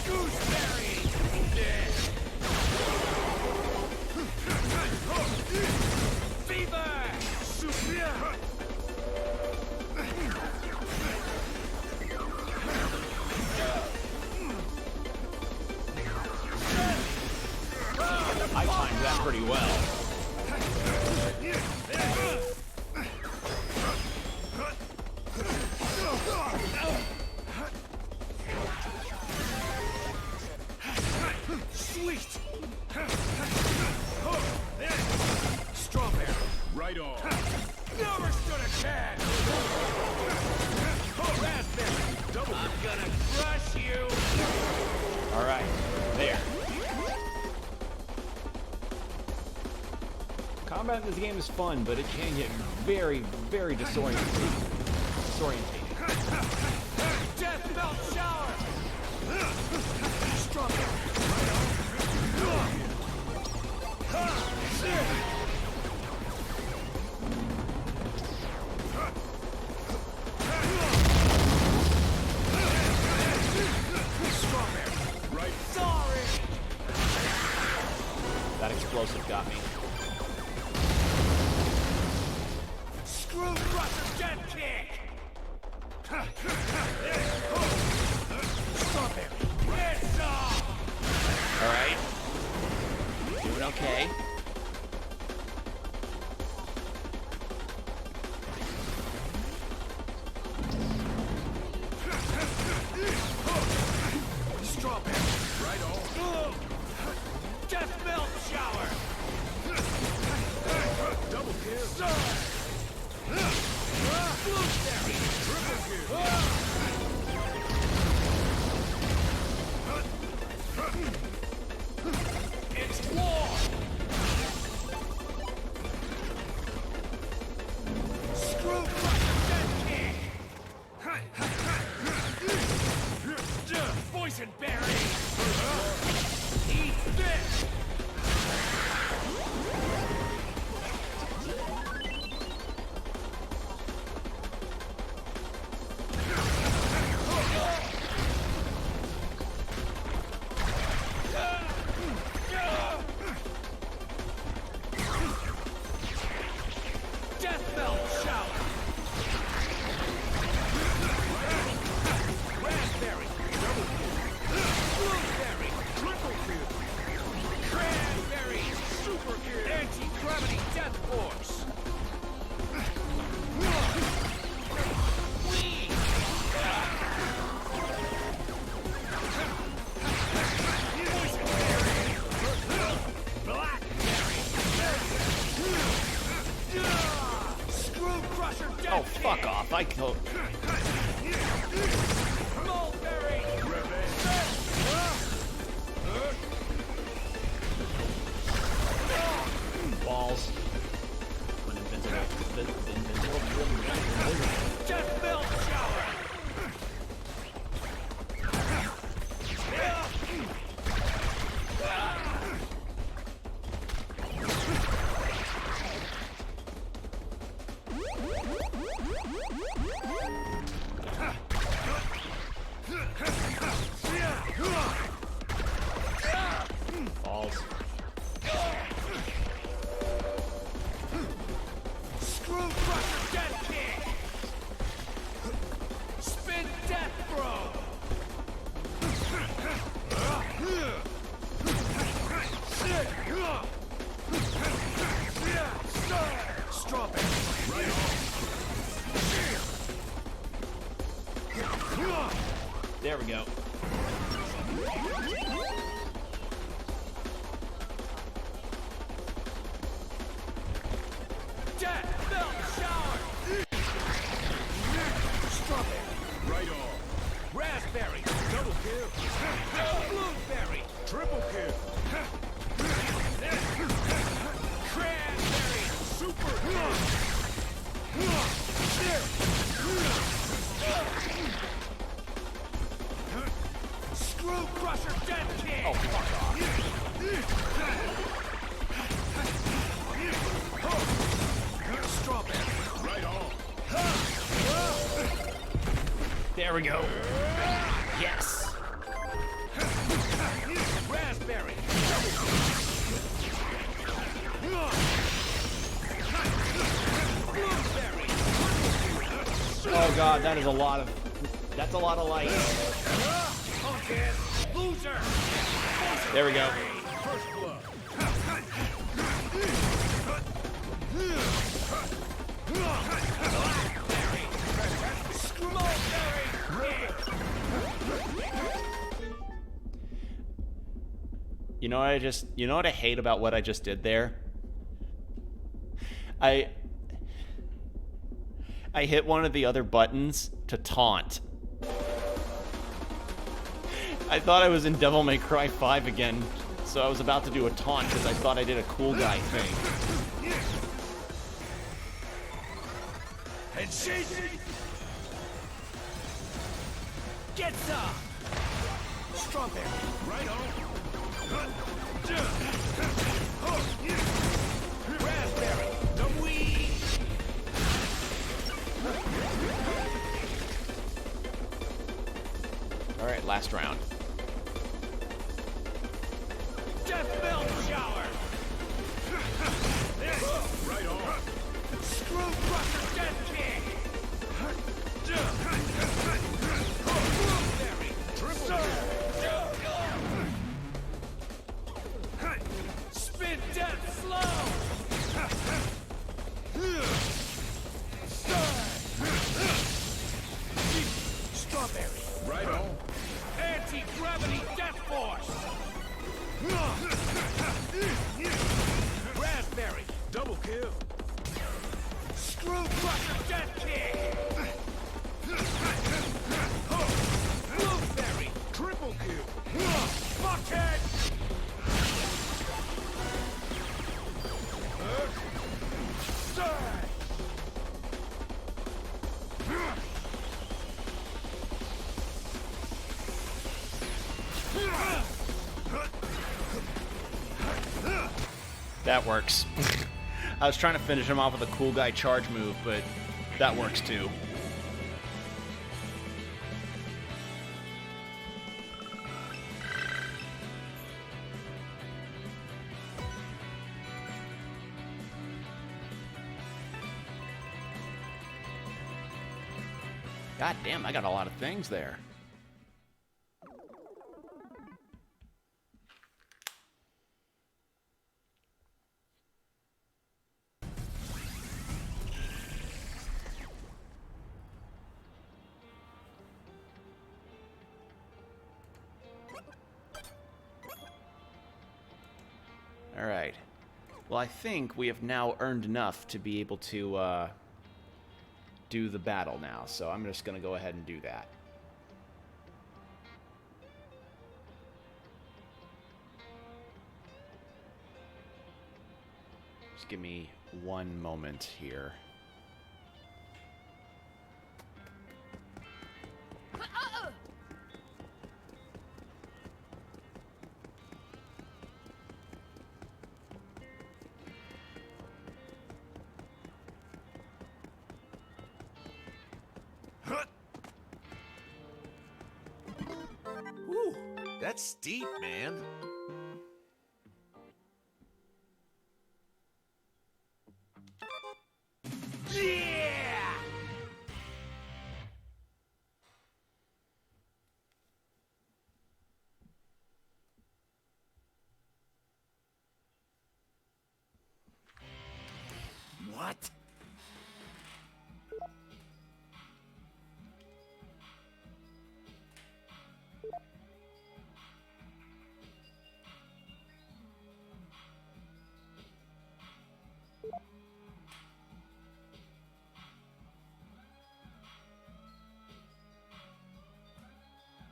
Gooseberry. Fever. I timed that pretty well. Sweet. Strawberry. Right on. Never stood a chance. Raspberry. I'm gonna crush you. All right, there. Combat in this game is fun, but it can get very, very disorientating. Death melt shower! have got me. Screw crusher dead kick! Stop him! It's off! Alright. Doing okay. Stop him! Right on! Death melt shower! Double kill! Blueberry! Triple kill! It's war! Screw crusher dead kick! Poison berry! Eat this! Death belt shower! Raspberry! Double kill! Blueberry! Triple kill! Cranberry! Super kill! Anti-gravity death force! Whee! Poison berry! Blackberry! Screw crusher death Oh, fuck off. I killed. Mulberry! Balls. Death belt shower! Balls. Screw crusher death kick! Spin death throw! Stop it! Right on! There we go. Death belt shower! Stop it! Right on! Raspberry! Double kill! Blueberry! Triple kill! Cranberry! Super kill! Screw crusher death kick! Oh, fuck off. Stop it! Right on! There we go. Yes. Raspberry! Blueberry! Oh god, that is a lot of. That's a lot of light. Pumpkin! Loser! There we go. First blood! You know what you know what I hate about what I just did there? I hit one of the other buttons to taunt. I thought I was in Devil May Cry 5 again, so I was about to do a taunt because I thought I did a cool guy thing. And she gets up. Strawberry, right on. Raspberry, the weed. All right, last round. Death belt shower. Right on. Screw crusher death kick. Blueberry. Triple kill. Spin death slow. Strawberry. Right on. Anti-gravity death force. Raspberry. Double kill. Screw crusher death kick. Blueberry. Triple kill. Bucket. That works. I was trying to finish him off with a cool guy charge move, but that works too. God damn, I got a lot of things there. All right. Well, I think we have now earned enough to be able to do the battle now, so I'm just going to go ahead and do that. Just give me one moment here. Whew, that's steep, man. Yeah! What?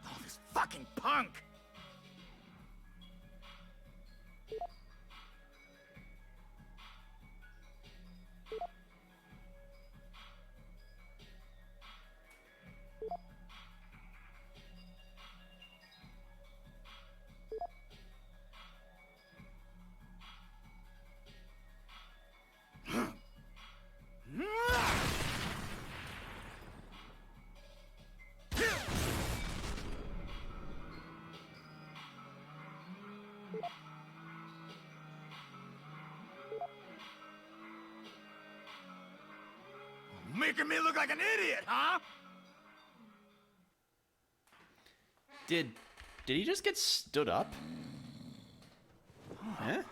Oh, this fucking punk! Making me look like an idiot, huh? Did he just get stood up? Huh?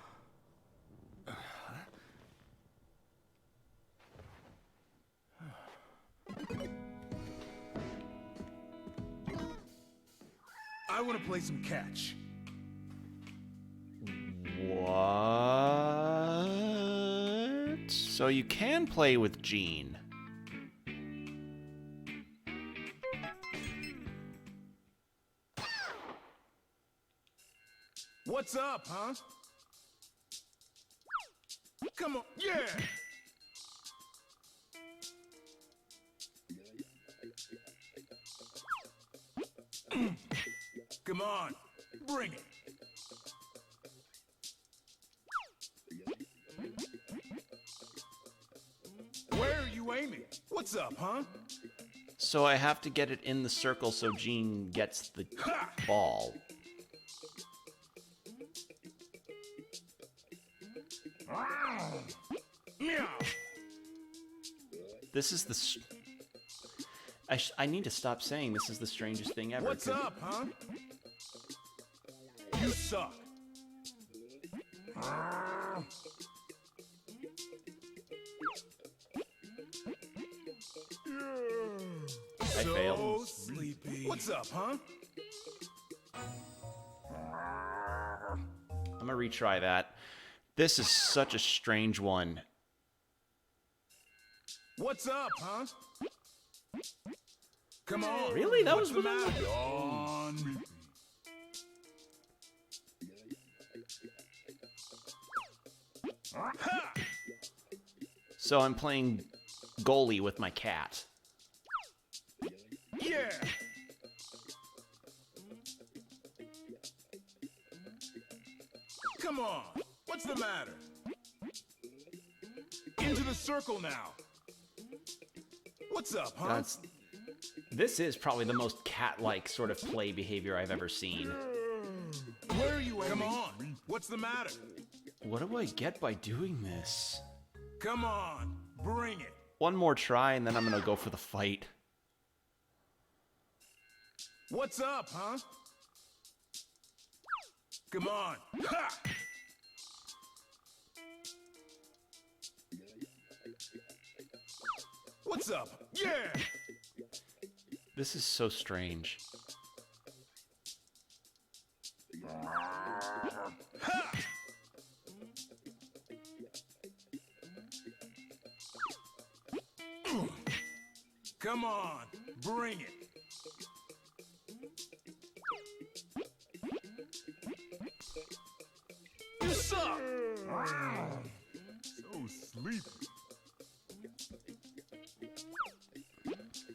I want to play some catch. What? So you can play with Gene. What's up, huh? Come on, yeah! Come on, bring it. Where are you aiming? What's up, huh? So I have to get it in the circle so Gene gets the ball. Meow. This is the... I need to stop saying this is the strangest thing ever. What's up, huh? You suck. I failed. Sleepy. What's up, huh? I'm gonna retry that. This is such a strange one. What's up, huh? Come on. Really? That What's was the what I- matter? Yawn. Ha! So I'm playing goalie with my cat. Yeah. Come on. What's the matter? Into the circle now. What's up, huh? This is probably the most cat-like sort of play behavior I've ever seen. Where are you aiming? Come on. What's the matter? What do I get by doing this? Come on. Bring it. One more try, and then I'm gonna go for the fight. What's up, huh? Come on. Ha! What's up? Yeah! This is so strange. Ha! Come on. Bring it. You suck! So sleepy.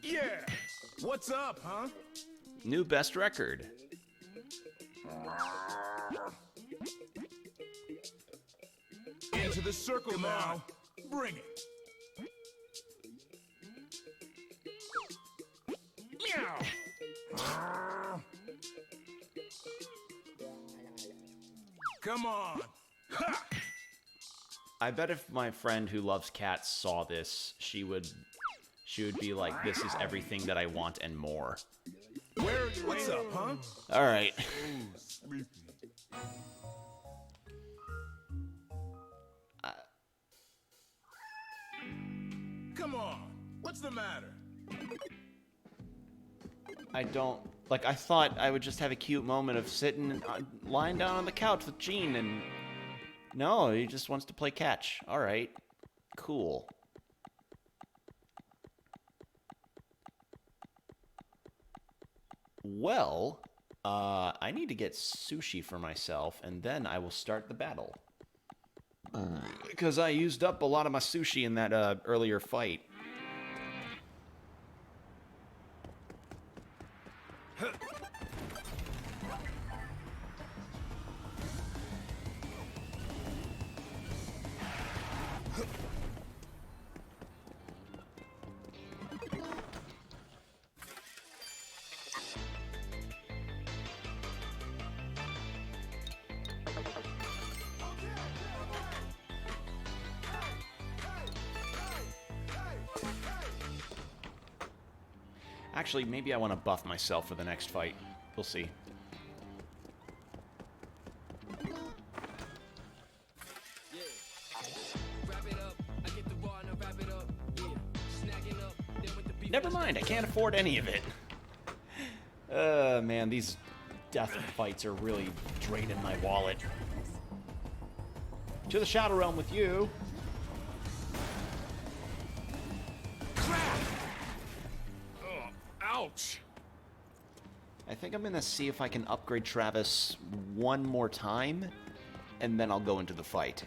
Yeah! What's up, huh? New best record. Into the circle now. Bring it. Meow! Come on. Ha! I bet if my friend who loves cats saw this, she would be like, this is everything that I want and more. Where are you? What's up, huh? All right. Sleepy. Come on. What's the matter? I don't... Like, I thought I would just have a cute moment of sitting, lying down on the couch with Gene, and... No, he just wants to play catch. All right. Cool. Well, I need to get sushi for myself, and then I will start the battle. Because I used up a lot of my sushi in that earlier fight. Actually, maybe I want to buff myself for the next fight. We'll see. Never mind, I can't afford any of it. Man, these death fights are really draining my wallet. To the Shadow Realm with you. Ouch! I think I'm gonna see if I can upgrade Travis one more time, and then I'll go into the fight.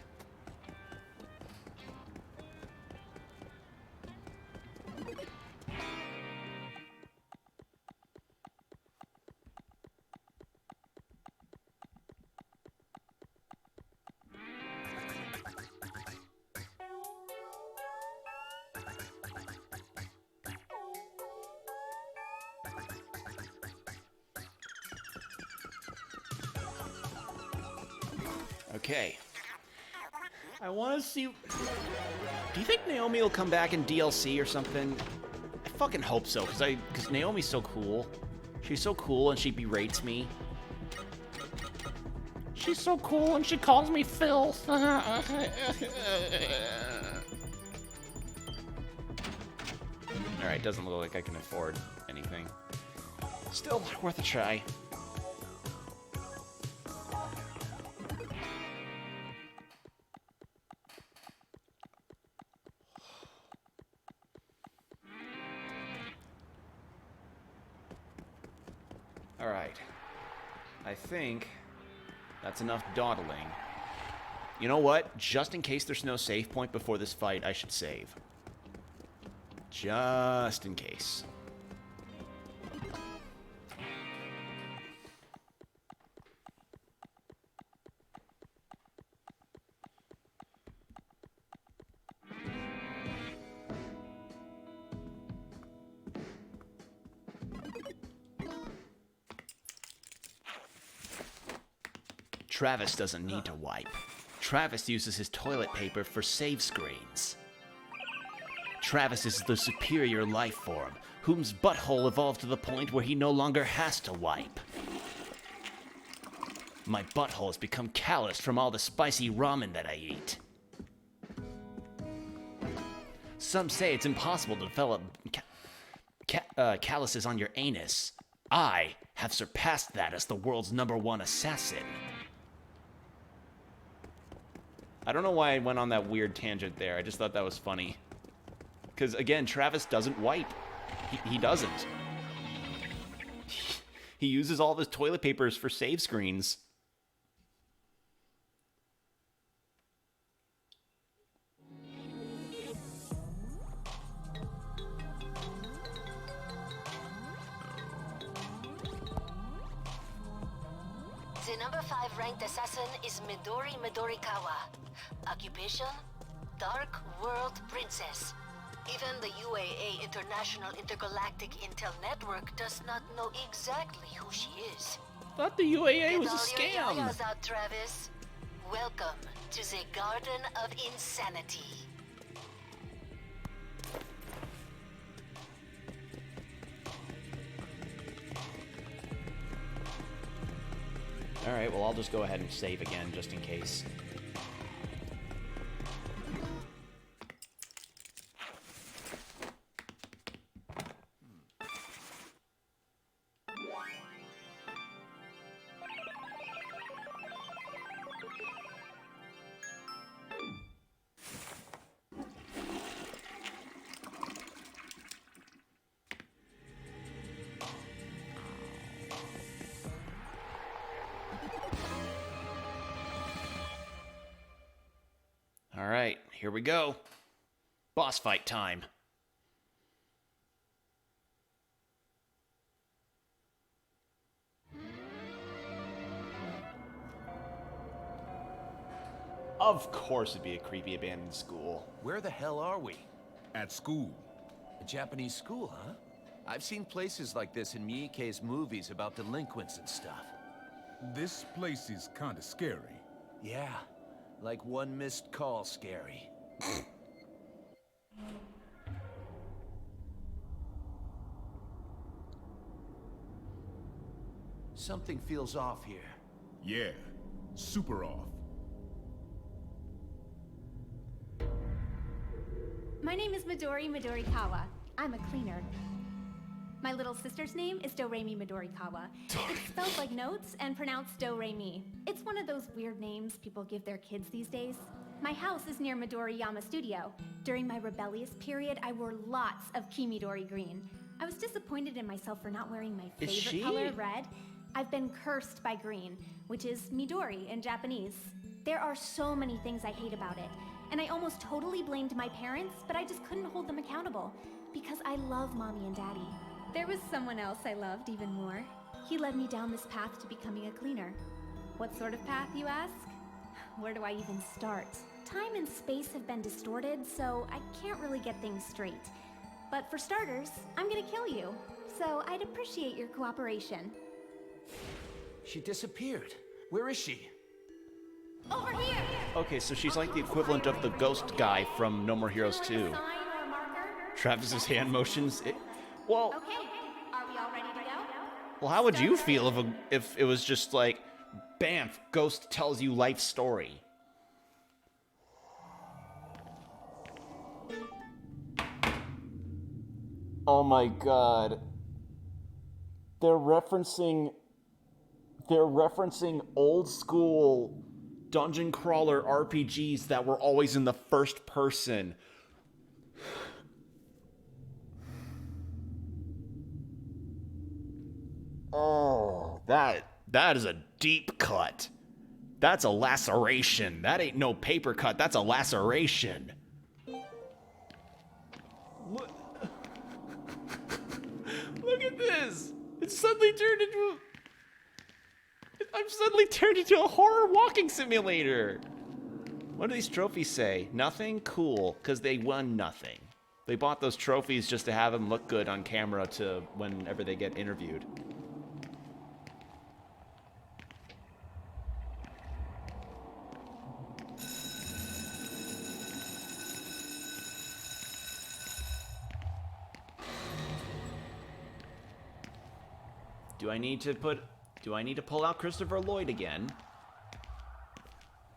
Okay. I want to see... Do you think Naomi will come back in DLC or something? I fucking hope so, because Naomi's so cool. She's so cool and she berates me. She's so cool and she calls me filth. Alright, doesn't look like I can afford anything. Still worth a try. Alright. I think that's enough dawdling. You know what? Just in case there's no save point before this fight, I should save. Just in case. Travis doesn't need to wipe. Travis uses his toilet paper for save screens. Travis is the superior life form, whose butthole evolved to the point where he no longer has to wipe. My butthole has become calloused from all the spicy ramen that I eat. Some say it's impossible to develop calluses on your anus. I have surpassed that as the world's #1 assassin. I don't know why I went on that weird tangent there. I just thought that was funny. Because, again, Travis doesn't wipe. He doesn't. He uses all of his toilet papers for save screens. The #5 ranked assassin is Midori Midorikawa. Occupation? Dark World Princess. Even the UAA International Intergalactic Intel Network does not know exactly who she is. Thought the UAA Get was a all your scam. yo-yos out, Travis. Welcome to the Garden of Insanity. Alright, well, I'll just go ahead and save again, just in case. Alright, here we go. Boss fight time. Of course it'd be a creepy abandoned school. Where the hell are we? At school. A Japanese school, huh? I've seen places like this in Miike's movies about delinquents and stuff. This place is kinda scary. Yeah, like one missed call scary. Something feels off here. Yeah, super off. My name is Midori Midorikawa. I'm a cleaner. My little sister's name is Do-Re-Mi Midorikawa. It's spelled like notes and pronounced Do-Re-Mi. It's one of those weird names people give their kids these days. My house is near Midoriyama Studio. During my rebellious period, I wore lots of Kimidori green. I was disappointed in myself for not wearing my Is favorite she? color, red. I've been cursed by green, which is Midori in Japanese. There are so many things I hate about it, and I almost totally blamed my parents, but I just couldn't hold them accountable, because I love Mommy and Daddy. There was someone else I loved even more. He led me down this path to becoming a cleaner. What sort of path, you ask? Where do I even start? Time and space have been distorted, so I can't really get things straight. But for starters, I'm gonna kill you, so I'd appreciate your cooperation. She disappeared. Where is she? Over here! Okay, so she's like the equivalent of the ghost guy from No More Heroes 2. Sign or marker? Travis's hand motions. Well, Okay, are we all ready to go? well, how would you feel if it was just like, bam, ghost tells you life story? Oh my god. They're referencing old school dungeon crawler RPGs that were always in the first person. Oh, that is a deep cut. That's a laceration. That ain't no paper cut. That's a laceration. Look at this. It's suddenly turned into I've suddenly turned into a horror walking simulator. What do these trophies say? Nothing? Cool, because they won nothing. They bought those trophies just to have them look good on camera to whenever they get interviewed. Do I need to pull out Christopher Lloyd again?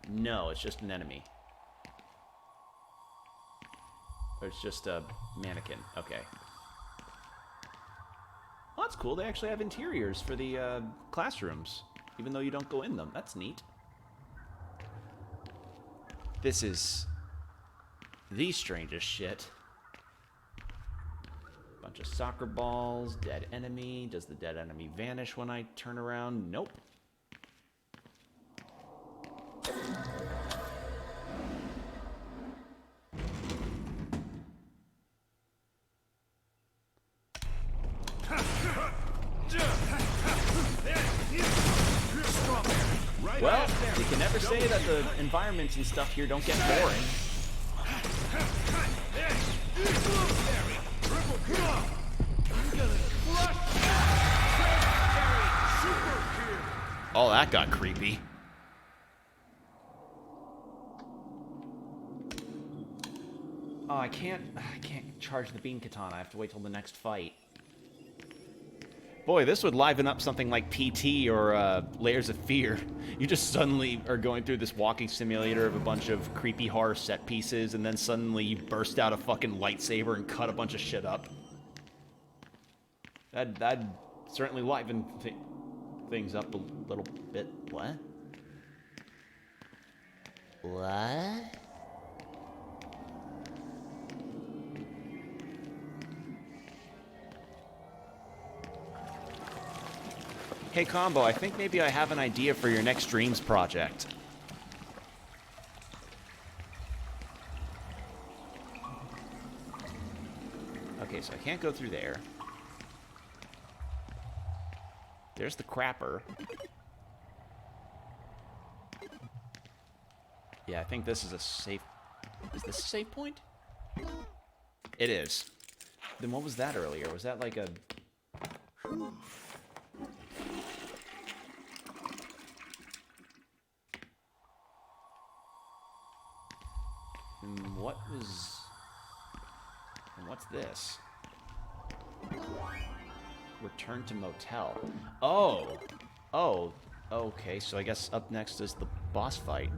No, it's just an enemy. Or it's just a mannequin. Okay. Oh, that's cool. They actually have interiors for the classrooms, even though you don't go in them. That's neat. This is the strangest shit. Bunch of soccer balls, dead enemy. Does the dead enemy vanish when I turn around? Nope. Well, you can never say that the environments and stuff here don't get boring. Oh, that got creepy. Oh, I can't charge the beam katana. I have to wait till the next fight. Boy, this would liven up something like PT or Layers of Fear. You just suddenly are going through this walking simulator of a bunch of creepy horror set pieces, and then suddenly you burst out a fucking lightsaber and cut a bunch of shit up. That'd certainly liven things up a little bit. What? What? Hey, Combo, I think maybe I have an idea for your next Dreams project. Okay, so I can't go through there. There's the crapper. Yeah, I think this is a safe... Is this a safe point? It is. Then what was that earlier? Was that like a... What was... And what's this? Return to motel. Oh! Oh, okay, so I guess up next is the boss fight.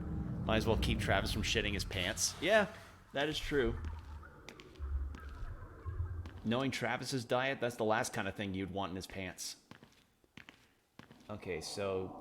Might as well keep Travis from shitting his pants. Yeah, that is true. Knowing Travis's diet, that's the last kind of thing you'd want in his pants. Okay, so...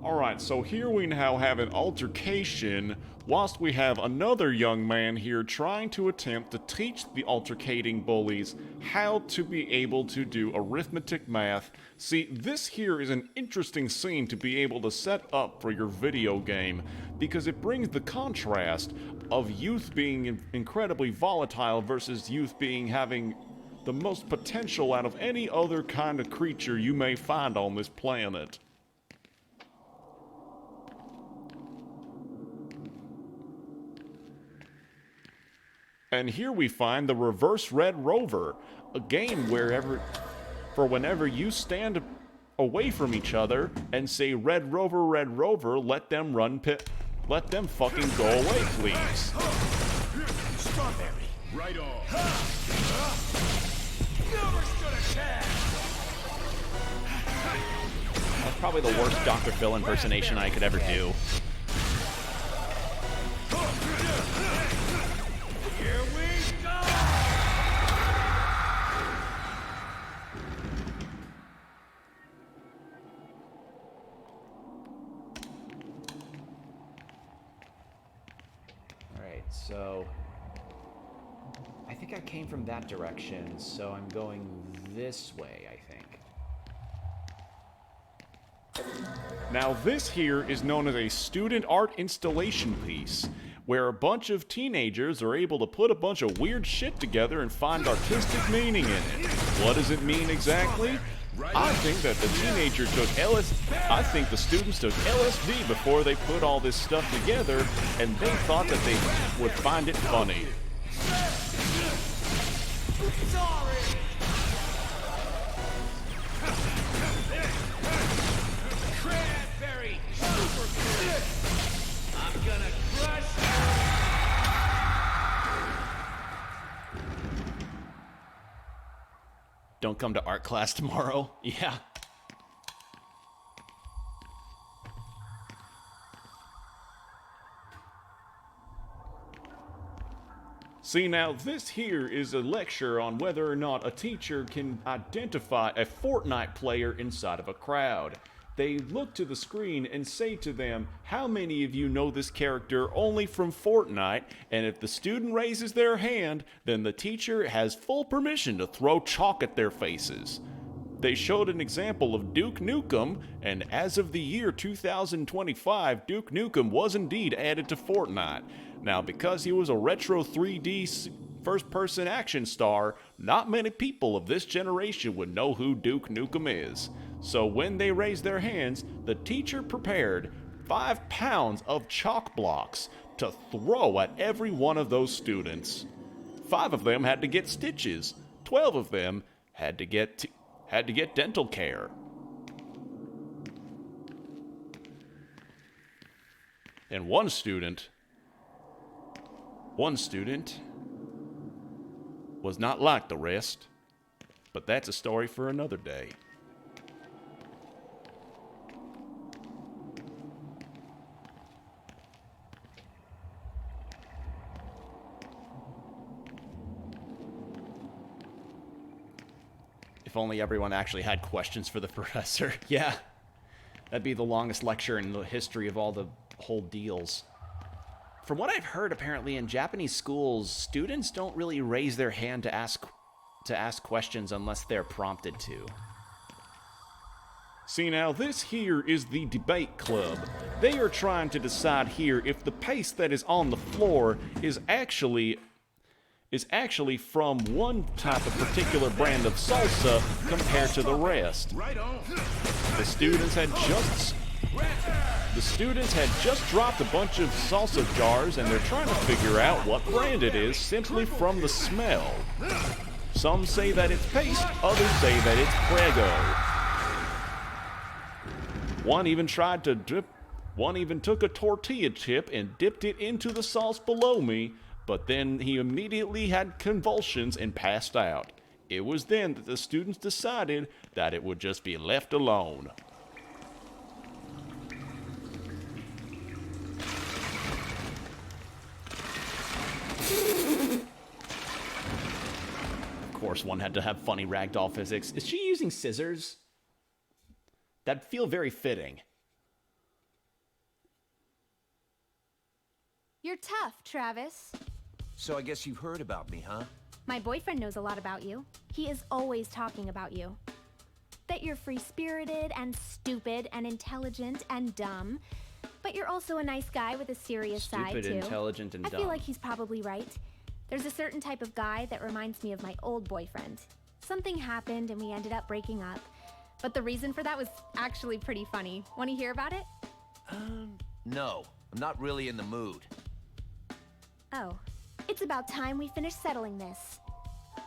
Alright, so here we now have an altercation, whilst we have another young man here trying to attempt to teach the altercating bullies how to be able to do arithmetic math. See, this here is an interesting scene to be able to set up for your video game, because it brings the contrast of youth being incredibly volatile versus youth having the most potential out of any other kind of creature you may find on this planet. And here we find the Reverse Red Rover, a game whenever you stand away from each other and say, Red Rover, let them let them fucking go away, please. Strawberry. Right on. Never stood a chance. That's probably the worst Dr. Phil impersonation I could ever do. Here we go. Alright, so I think I came from that direction, so I'm going this way, I think. Now this here is known as a student art installation piece, where a bunch of teenagers are able to put a bunch of weird shit together and find artistic meaning in it. What does it mean exactly? I think that the teenager took I think the students took LSD before they put all this stuff together, and they thought that they would find it funny. Cranberry. Super good. I'm gonna crush Don't come to art class tomorrow. Yeah. See, now this here is a lecture on whether or not a teacher can identify a Fortnite player inside of a crowd. They look to the screen and say to them, how many of you know this character only from Fortnite? And if the student raises their hand, then the teacher has full permission to throw chalk at their faces. They showed an example of Duke Nukem, and as of the year 2025, Duke Nukem was indeed added to Fortnite. Now, because he was a retro 3D first-person action star, not many people of this generation would know who Duke Nukem is. So when they raised their hands, the teacher prepared 5 pounds of chalk blocks to throw at every one of those students. 5 of them had to get stitches. 12 of them had to get dental care. And one student was not like the rest, but that's a story for another day. If only everyone actually had questions for the professor. Yeah. That'd be the longest lecture in the history of all the whole deals. From what I've heard, apparently in Japanese schools, students don't really raise their hand to ask questions unless they're prompted to. See, now this here is the debate club. They are trying to decide here if the paste that is on the floor is actually from one type of particular brand of salsa compared to the rest. right on. The students had just dropped a bunch of salsa jars, and they're trying to figure out what brand it is simply from the smell. Some say that it's paste, others say that it's Prego. One even took a tortilla chip and dipped it into the sauce below me, but then he immediately had convulsions and passed out. It was then that the students decided that it would just be left alone. Of course, one had to have funny ragdoll physics. Is she using scissors? That'd feel very fitting. You're tough, Travis. So I guess you've heard about me, huh? My boyfriend knows a lot about you. He is always talking about you. That you're free-spirited and stupid and intelligent and dumb. But you're also a nice guy with a serious side, too. Stupid, intelligent, and dumb. I feel like he's probably right. There's a certain type of guy that reminds me of my old boyfriend. Something happened and we ended up breaking up. But the reason for that was actually pretty funny. Want to hear about it? No. I'm not really in the mood. Oh. It's about time we finish settling this.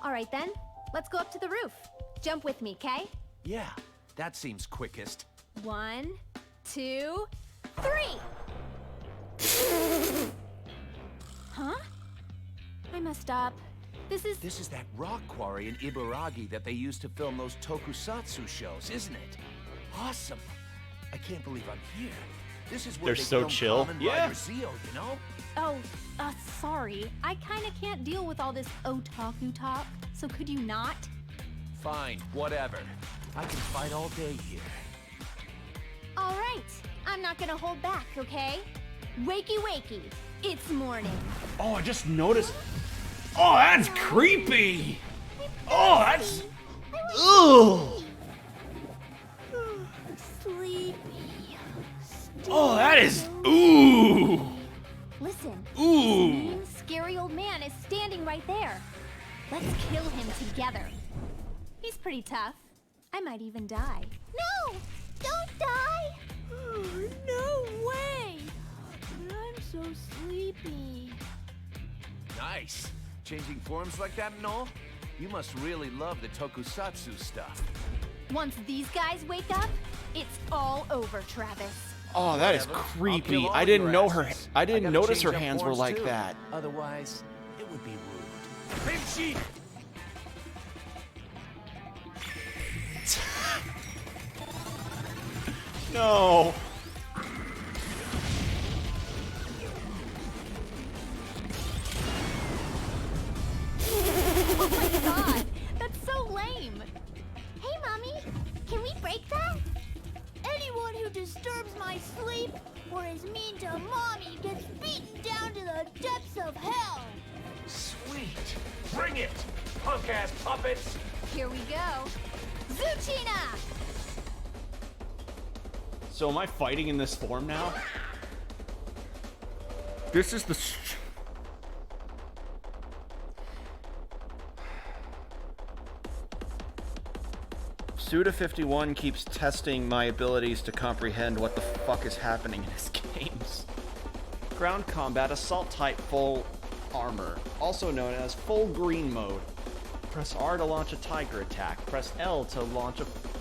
All right then, let's go up to the roof. Jump with me, 'kay? Yeah. That seems quickest. 1, 2, 3! Huh? I messed up. This is that rock quarry in Ibaragi that they used to film those tokusatsu shows, isn't it? Awesome. I can't believe I'm here. This is where They're they so filmed chill. Kamen Yeah. Rider Zeo, you know? Oh, sorry. I kinda can't deal with all this otaku talk, so could you not? Fine, whatever. I can fight all day here. All right. I'm not gonna hold back, okay? Wakey wakey. It's morning. Oh, I just noticed. Oh, that's creepy. Oh, that's. Ugh. Sleepy. Oh, that is. Ooh. Listen. Ooh. Mean, scary old man is standing right there. Let's kill him together. He's pretty tough. I might even die. No! Don't die! No way! But I'm so sleepy. Nice. Changing forms like that and all? You must really love the tokusatsu stuff. Once these guys wake up, it's all over, Travis. Oh, that is Whatever. I'll creepy. kill all I didn't your know her. asses. I didn't gotta notice her change up hands were forms, like too. that. Otherwise, it would be rude. Benji! No. Oh my god, that's so lame. Hey, Mommy, can we break that? Anyone who disturbs my sleep or is mean to Mommy gets beaten down to the depths of hell. Sweet! Bring it! Punk-ass puppets! Here we go. Zuchina! So am I fighting in this form now? This is the. Suda51 keeps testing my abilities to comprehend what the fuck is happening in his games. Ground combat assault type full armor, also known as full green mode. Press R to launch a tiger attack. Press L to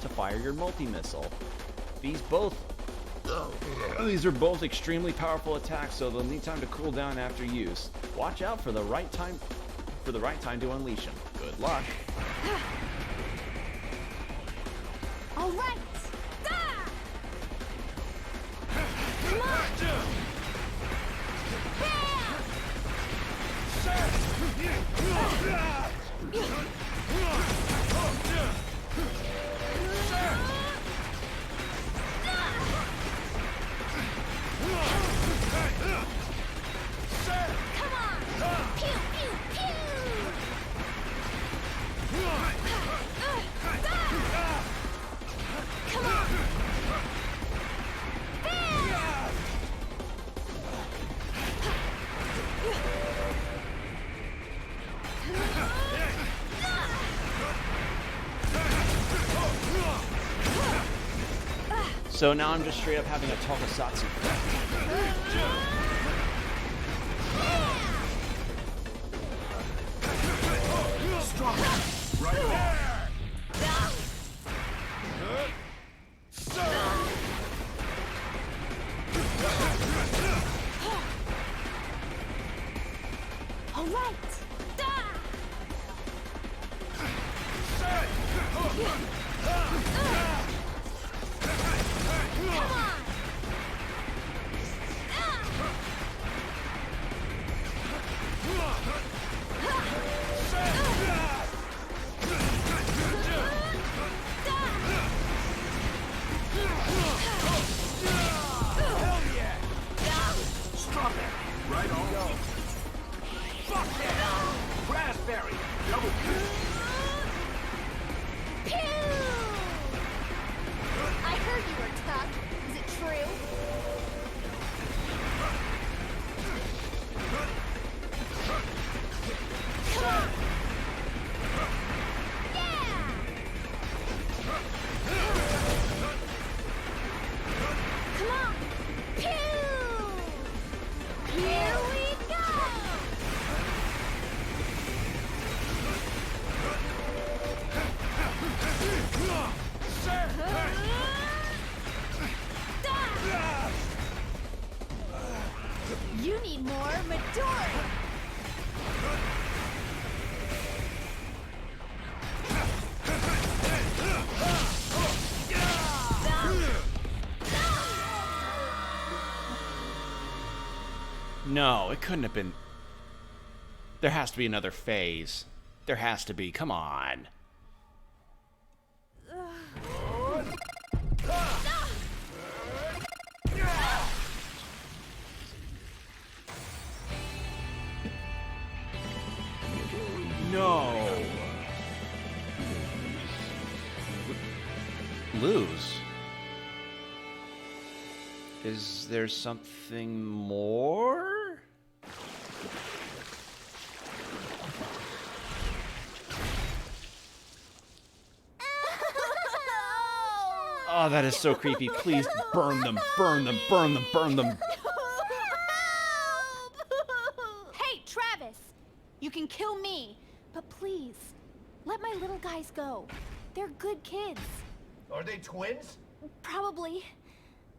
fire your multi-missile. These are both extremely powerful attacks, so they'll need time to cool down after use. Watch out for the right time to unleash them. Good luck. All right. Ah! Come on. Come on. Pew, pew, pew. Come on. So now I'm just straight up having a tokusatsu. All right. Come on. Midori! No, it couldn't have been. There has to be another phase. There has to be. Come on. No. Lose. Is there something more? Oh, that is so creepy. Please burn them, burn them, burn them, burn them. Hey, Travis! You can kill me, but please, let my little guys go. They're good kids. Are they twins? Probably.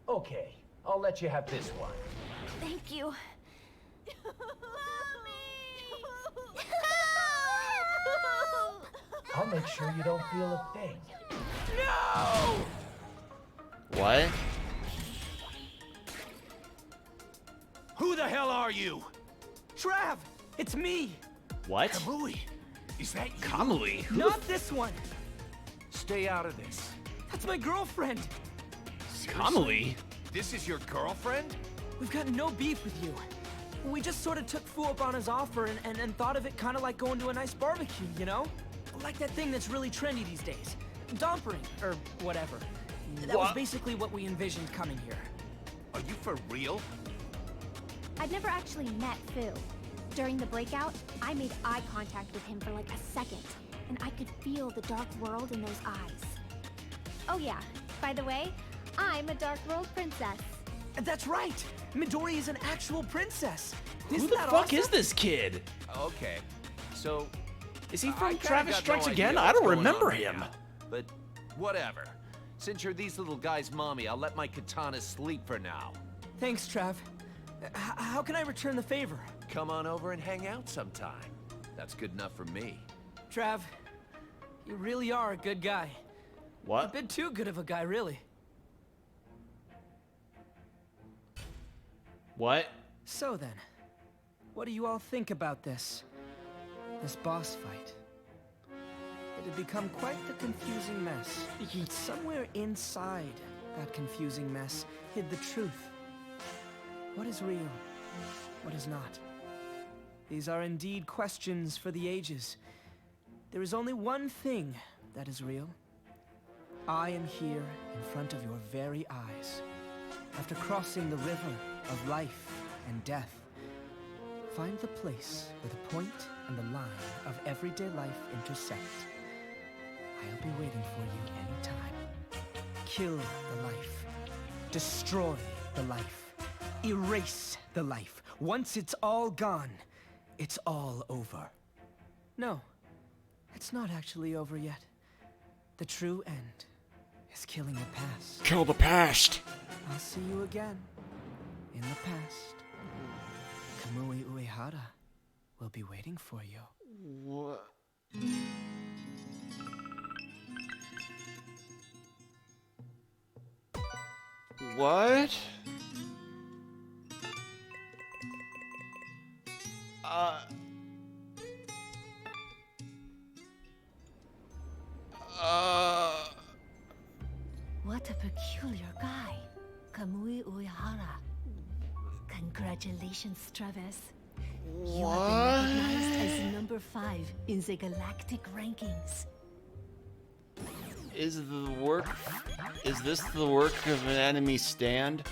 Okay, I'll let you have this one. Thank you. I'll make sure you don't feel a thing. What? Who the hell are you? Trav! It's me! What? Kamui, is that you? Kamui? Not this one! Stay out of this. That's my girlfriend! Kamui? This is your girlfriend? We've got no beef with you. We just sort of took Fu up on his offer and thought of it kind of like going to a nice barbecue, you know? Like that thing that's really trendy these days. Dompering, or whatever. That was basically what we envisioned coming here. Are you for real? I'd never actually met Fu. During the breakout, I made eye contact with him for like a second, and I could feel the dark world in those eyes. Oh yeah, by the way, I'm a Dark World princess. That's right! Midori is an actual princess! Who Isn't the that fuck awesome? is this kid? Okay, so... Is he I from kinda Travis got Strikes no Again? idea I what's don't going remember on right him. now, but whatever. Since you're these little guys' mommy, I'll let my katana sleep for now. Thanks, Trav. How can I return the favor? Come on over and hang out sometime. That's good enough for me. Trav, you really are a good guy. A What? bit too good of a guy, really. What? So then, what do you all think about this? This boss fight? It had become quite the confusing mess. Somewhere inside that confusing mess hid the truth. What is real? What is not? These are indeed questions for the ages. There is only one thing that is real. I am here in front of your very eyes. After crossing the river of life and death, find the place where the point and the line of everyday life intersect. I'll be waiting for you anytime. Kill the life. Destroy the life. Erase the life. Once it's all gone, it's all over. No, it's not actually over yet. The true end is killing the past. Kill the past! I'll see you again in the past. Kamui Uehara will be waiting for you. What? What? What a peculiar guy. Kamui Uehara. Congratulations, Travis. You have been recognized as number 5 in the galactic rankings. Is this the work of an enemy stand?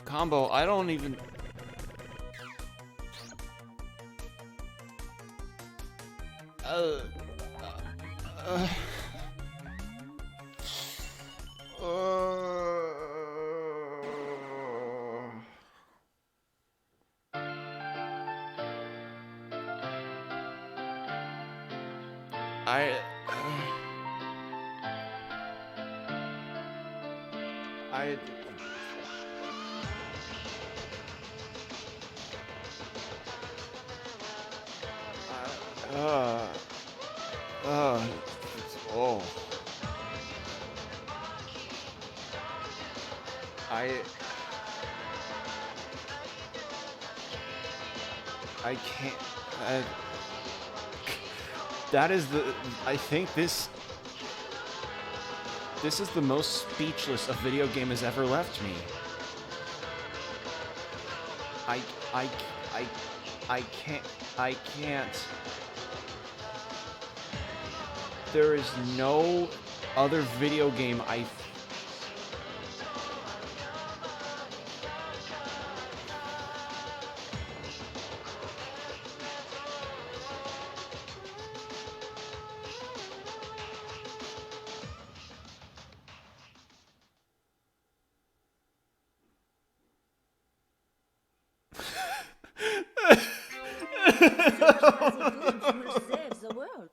Combo, I don't even... Oh. I can't. That is the. I think this is the most speechless a video game has ever left me. I can't. There is no other video game I. Saves the world.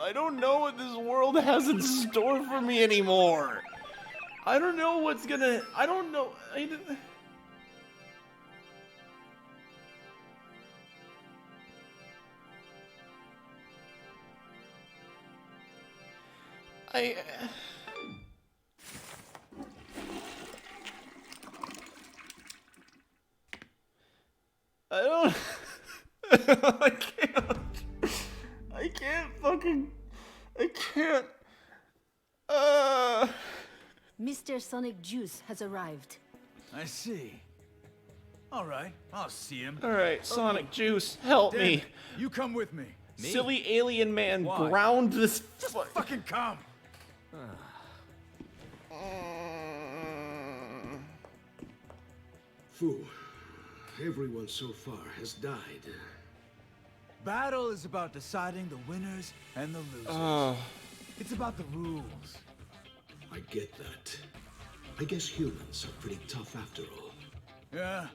I don't know what this world has in store for me anymore. I don't know what's gonna. I don't know. I don't. I can't. I can't fucking. I can't. Mr. Sonic Juice has arrived. I see. All right, I'll see him. All right, Sonic Juice, help Dan, me. you come with me. Silly alien man, Why? ground this. Fucking come. Fu, everyone so far has died. Battle is about deciding the winners and the losers. It's about the rules. I get that. I guess humans are pretty tough after all. Yeah,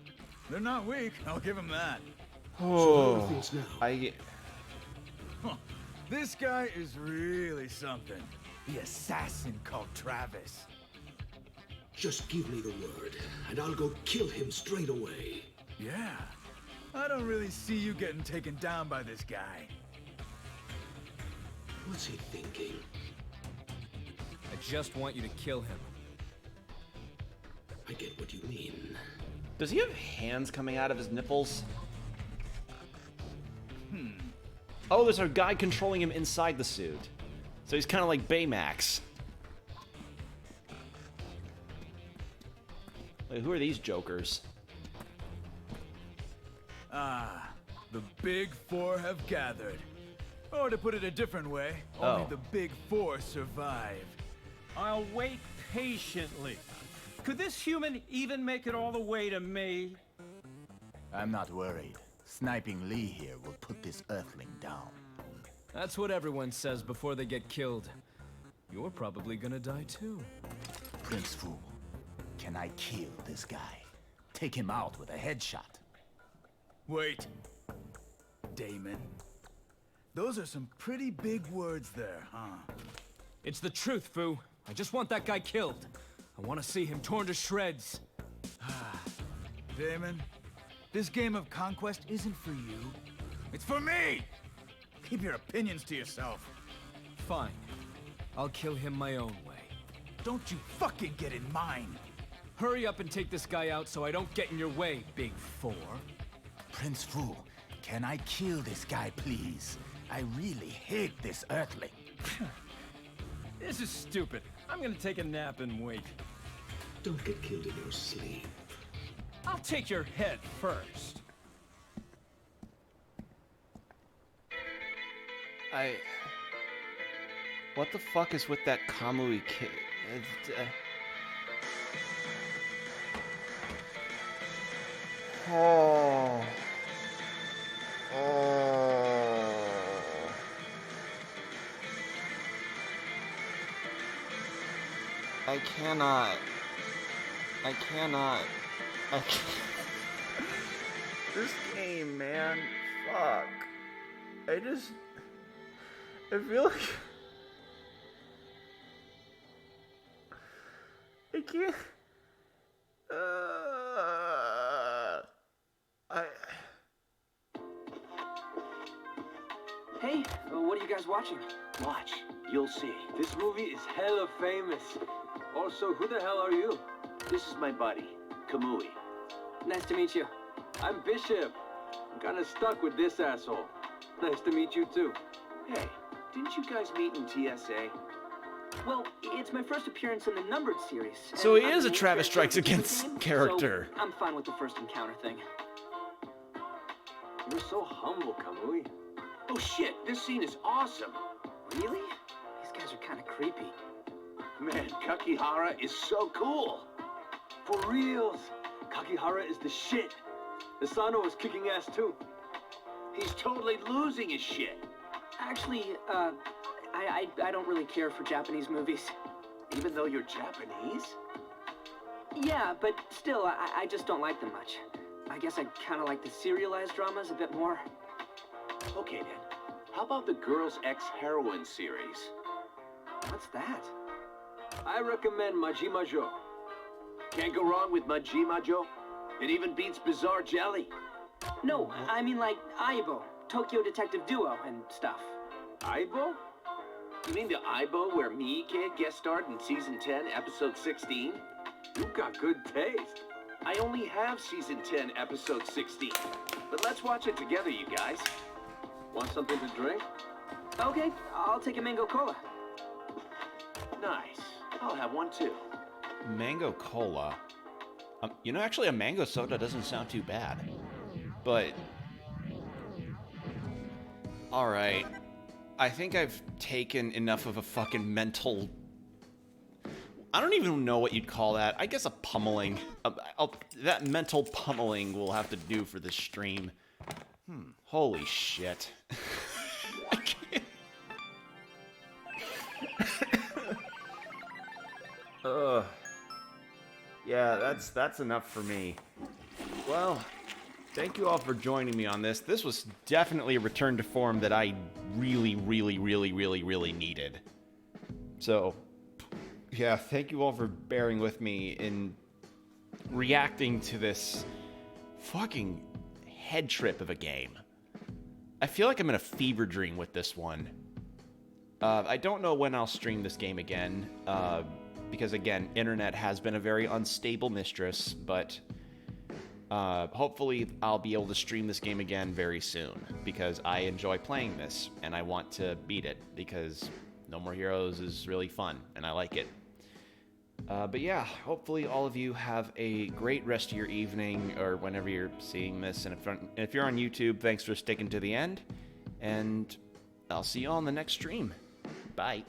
they're not weak. I'll give them that. So how are things now? Huh. This guy is really something. The assassin called Travis. Just give me the word, and I'll go kill him straight away. Yeah. I don't really see you getting taken down by this guy. What's he thinking? I just want you to kill him. I get what you mean. Does he have hands coming out of his nipples? Oh, there's a guy controlling him inside the suit. So he's kind of like Baymax. Wait, who are these jokers? Ah, the Big Four have gathered. Or to put it a different way, only the Big Four survive. I'll wait patiently. Could this human even make it all the way to me? I'm not worried. Sniping Lee here will put this Earthling down. That's what everyone says before they get killed. You're probably gonna die too. Prince Fu, can I kill this guy? Take him out with a headshot. Wait. Damon. Those are some pretty big words there, huh? It's the truth, Fu. I just want that guy killed. I want to see him torn to shreds. Damon, this game of conquest isn't for you. It's for me! Keep your opinions to yourself. Fine. I'll kill him my own way. Don't you fucking get in mine! Hurry up and take this guy out so I don't get in your way, Big Four. Prince Fu, can I kill this guy, please? I really hate this Earthling. This is stupid. I'm gonna take a nap and wait. Don't get killed in your sleep. I'll take your head first. What the fuck is with that Kamui kid? I cannot. I can't. This game, man. Fuck. I feel like... Thank you. Hey, what are you guys watching? Watch. You'll see. This movie is hella famous. Also, who the hell are you? This is my buddy, Kamui. Nice to meet you. I'm Bishop. I'm kinda stuck with this asshole. Nice to meet you too. Hey, didn't you guys meet in TSA? Well, it's my first appearance in the numbered series. So he and is I'm a the Travis character Strikes of the Against game, character. So I'm fine with the first encounter thing. You're so humble, Kamui. Oh shit, this scene is awesome. Really? These guys are kind of creepy. Man, Kakihara is so cool. For reals, Kakihara is the shit. Asano is kicking ass too. He's totally losing his shit. Actually, I don't really care for Japanese movies. Even though you're Japanese? Yeah, but still, I just don't like them much. I guess I kind of like the serialized dramas a bit more. Okay then, how about the Girls X Heroine series? What's that? I recommend Majima Jo. Can't go wrong with Majima Jo. It even beats Bizarre Jelly. No, I mean like Aibo, Tokyo Detective Duo and stuff. Aibo? You mean the Aibo where Miike guest starred in Season 10, Episode 16? You've got good taste. I only have Season 10, Episode 16. But let's watch it together, you guys. Want something to drink? Okay, I'll take a mango cola. Nice. I'll have one too. Mango cola. You know, actually, a mango soda doesn't sound too bad. But... Alright. I think I've taken enough of a fucking mental... I don't even know what you'd call that. I guess a pummeling. That mental pummeling will have to do for this stream. Holy shit. I can't. Ugh. Yeah, that's enough for me. Well, thank you all for joining me on this. This was definitely a return to form that I really needed. So, yeah, thank you all for bearing with me in reacting to this fucking head trip of a game. I feel like I'm in a fever dream with this one. I don't know when I'll stream this game again, because again, internet has been a very unstable mistress, but hopefully I'll be able to stream this game again very soon, because I enjoy playing this, and I want to beat it, because No More Heroes is really fun, and I like it. But yeah, hopefully all of you have a great rest of your evening, or whenever you're seeing this, and if you're on YouTube, thanks for sticking to the end, and I'll see you all in the next stream. Bye.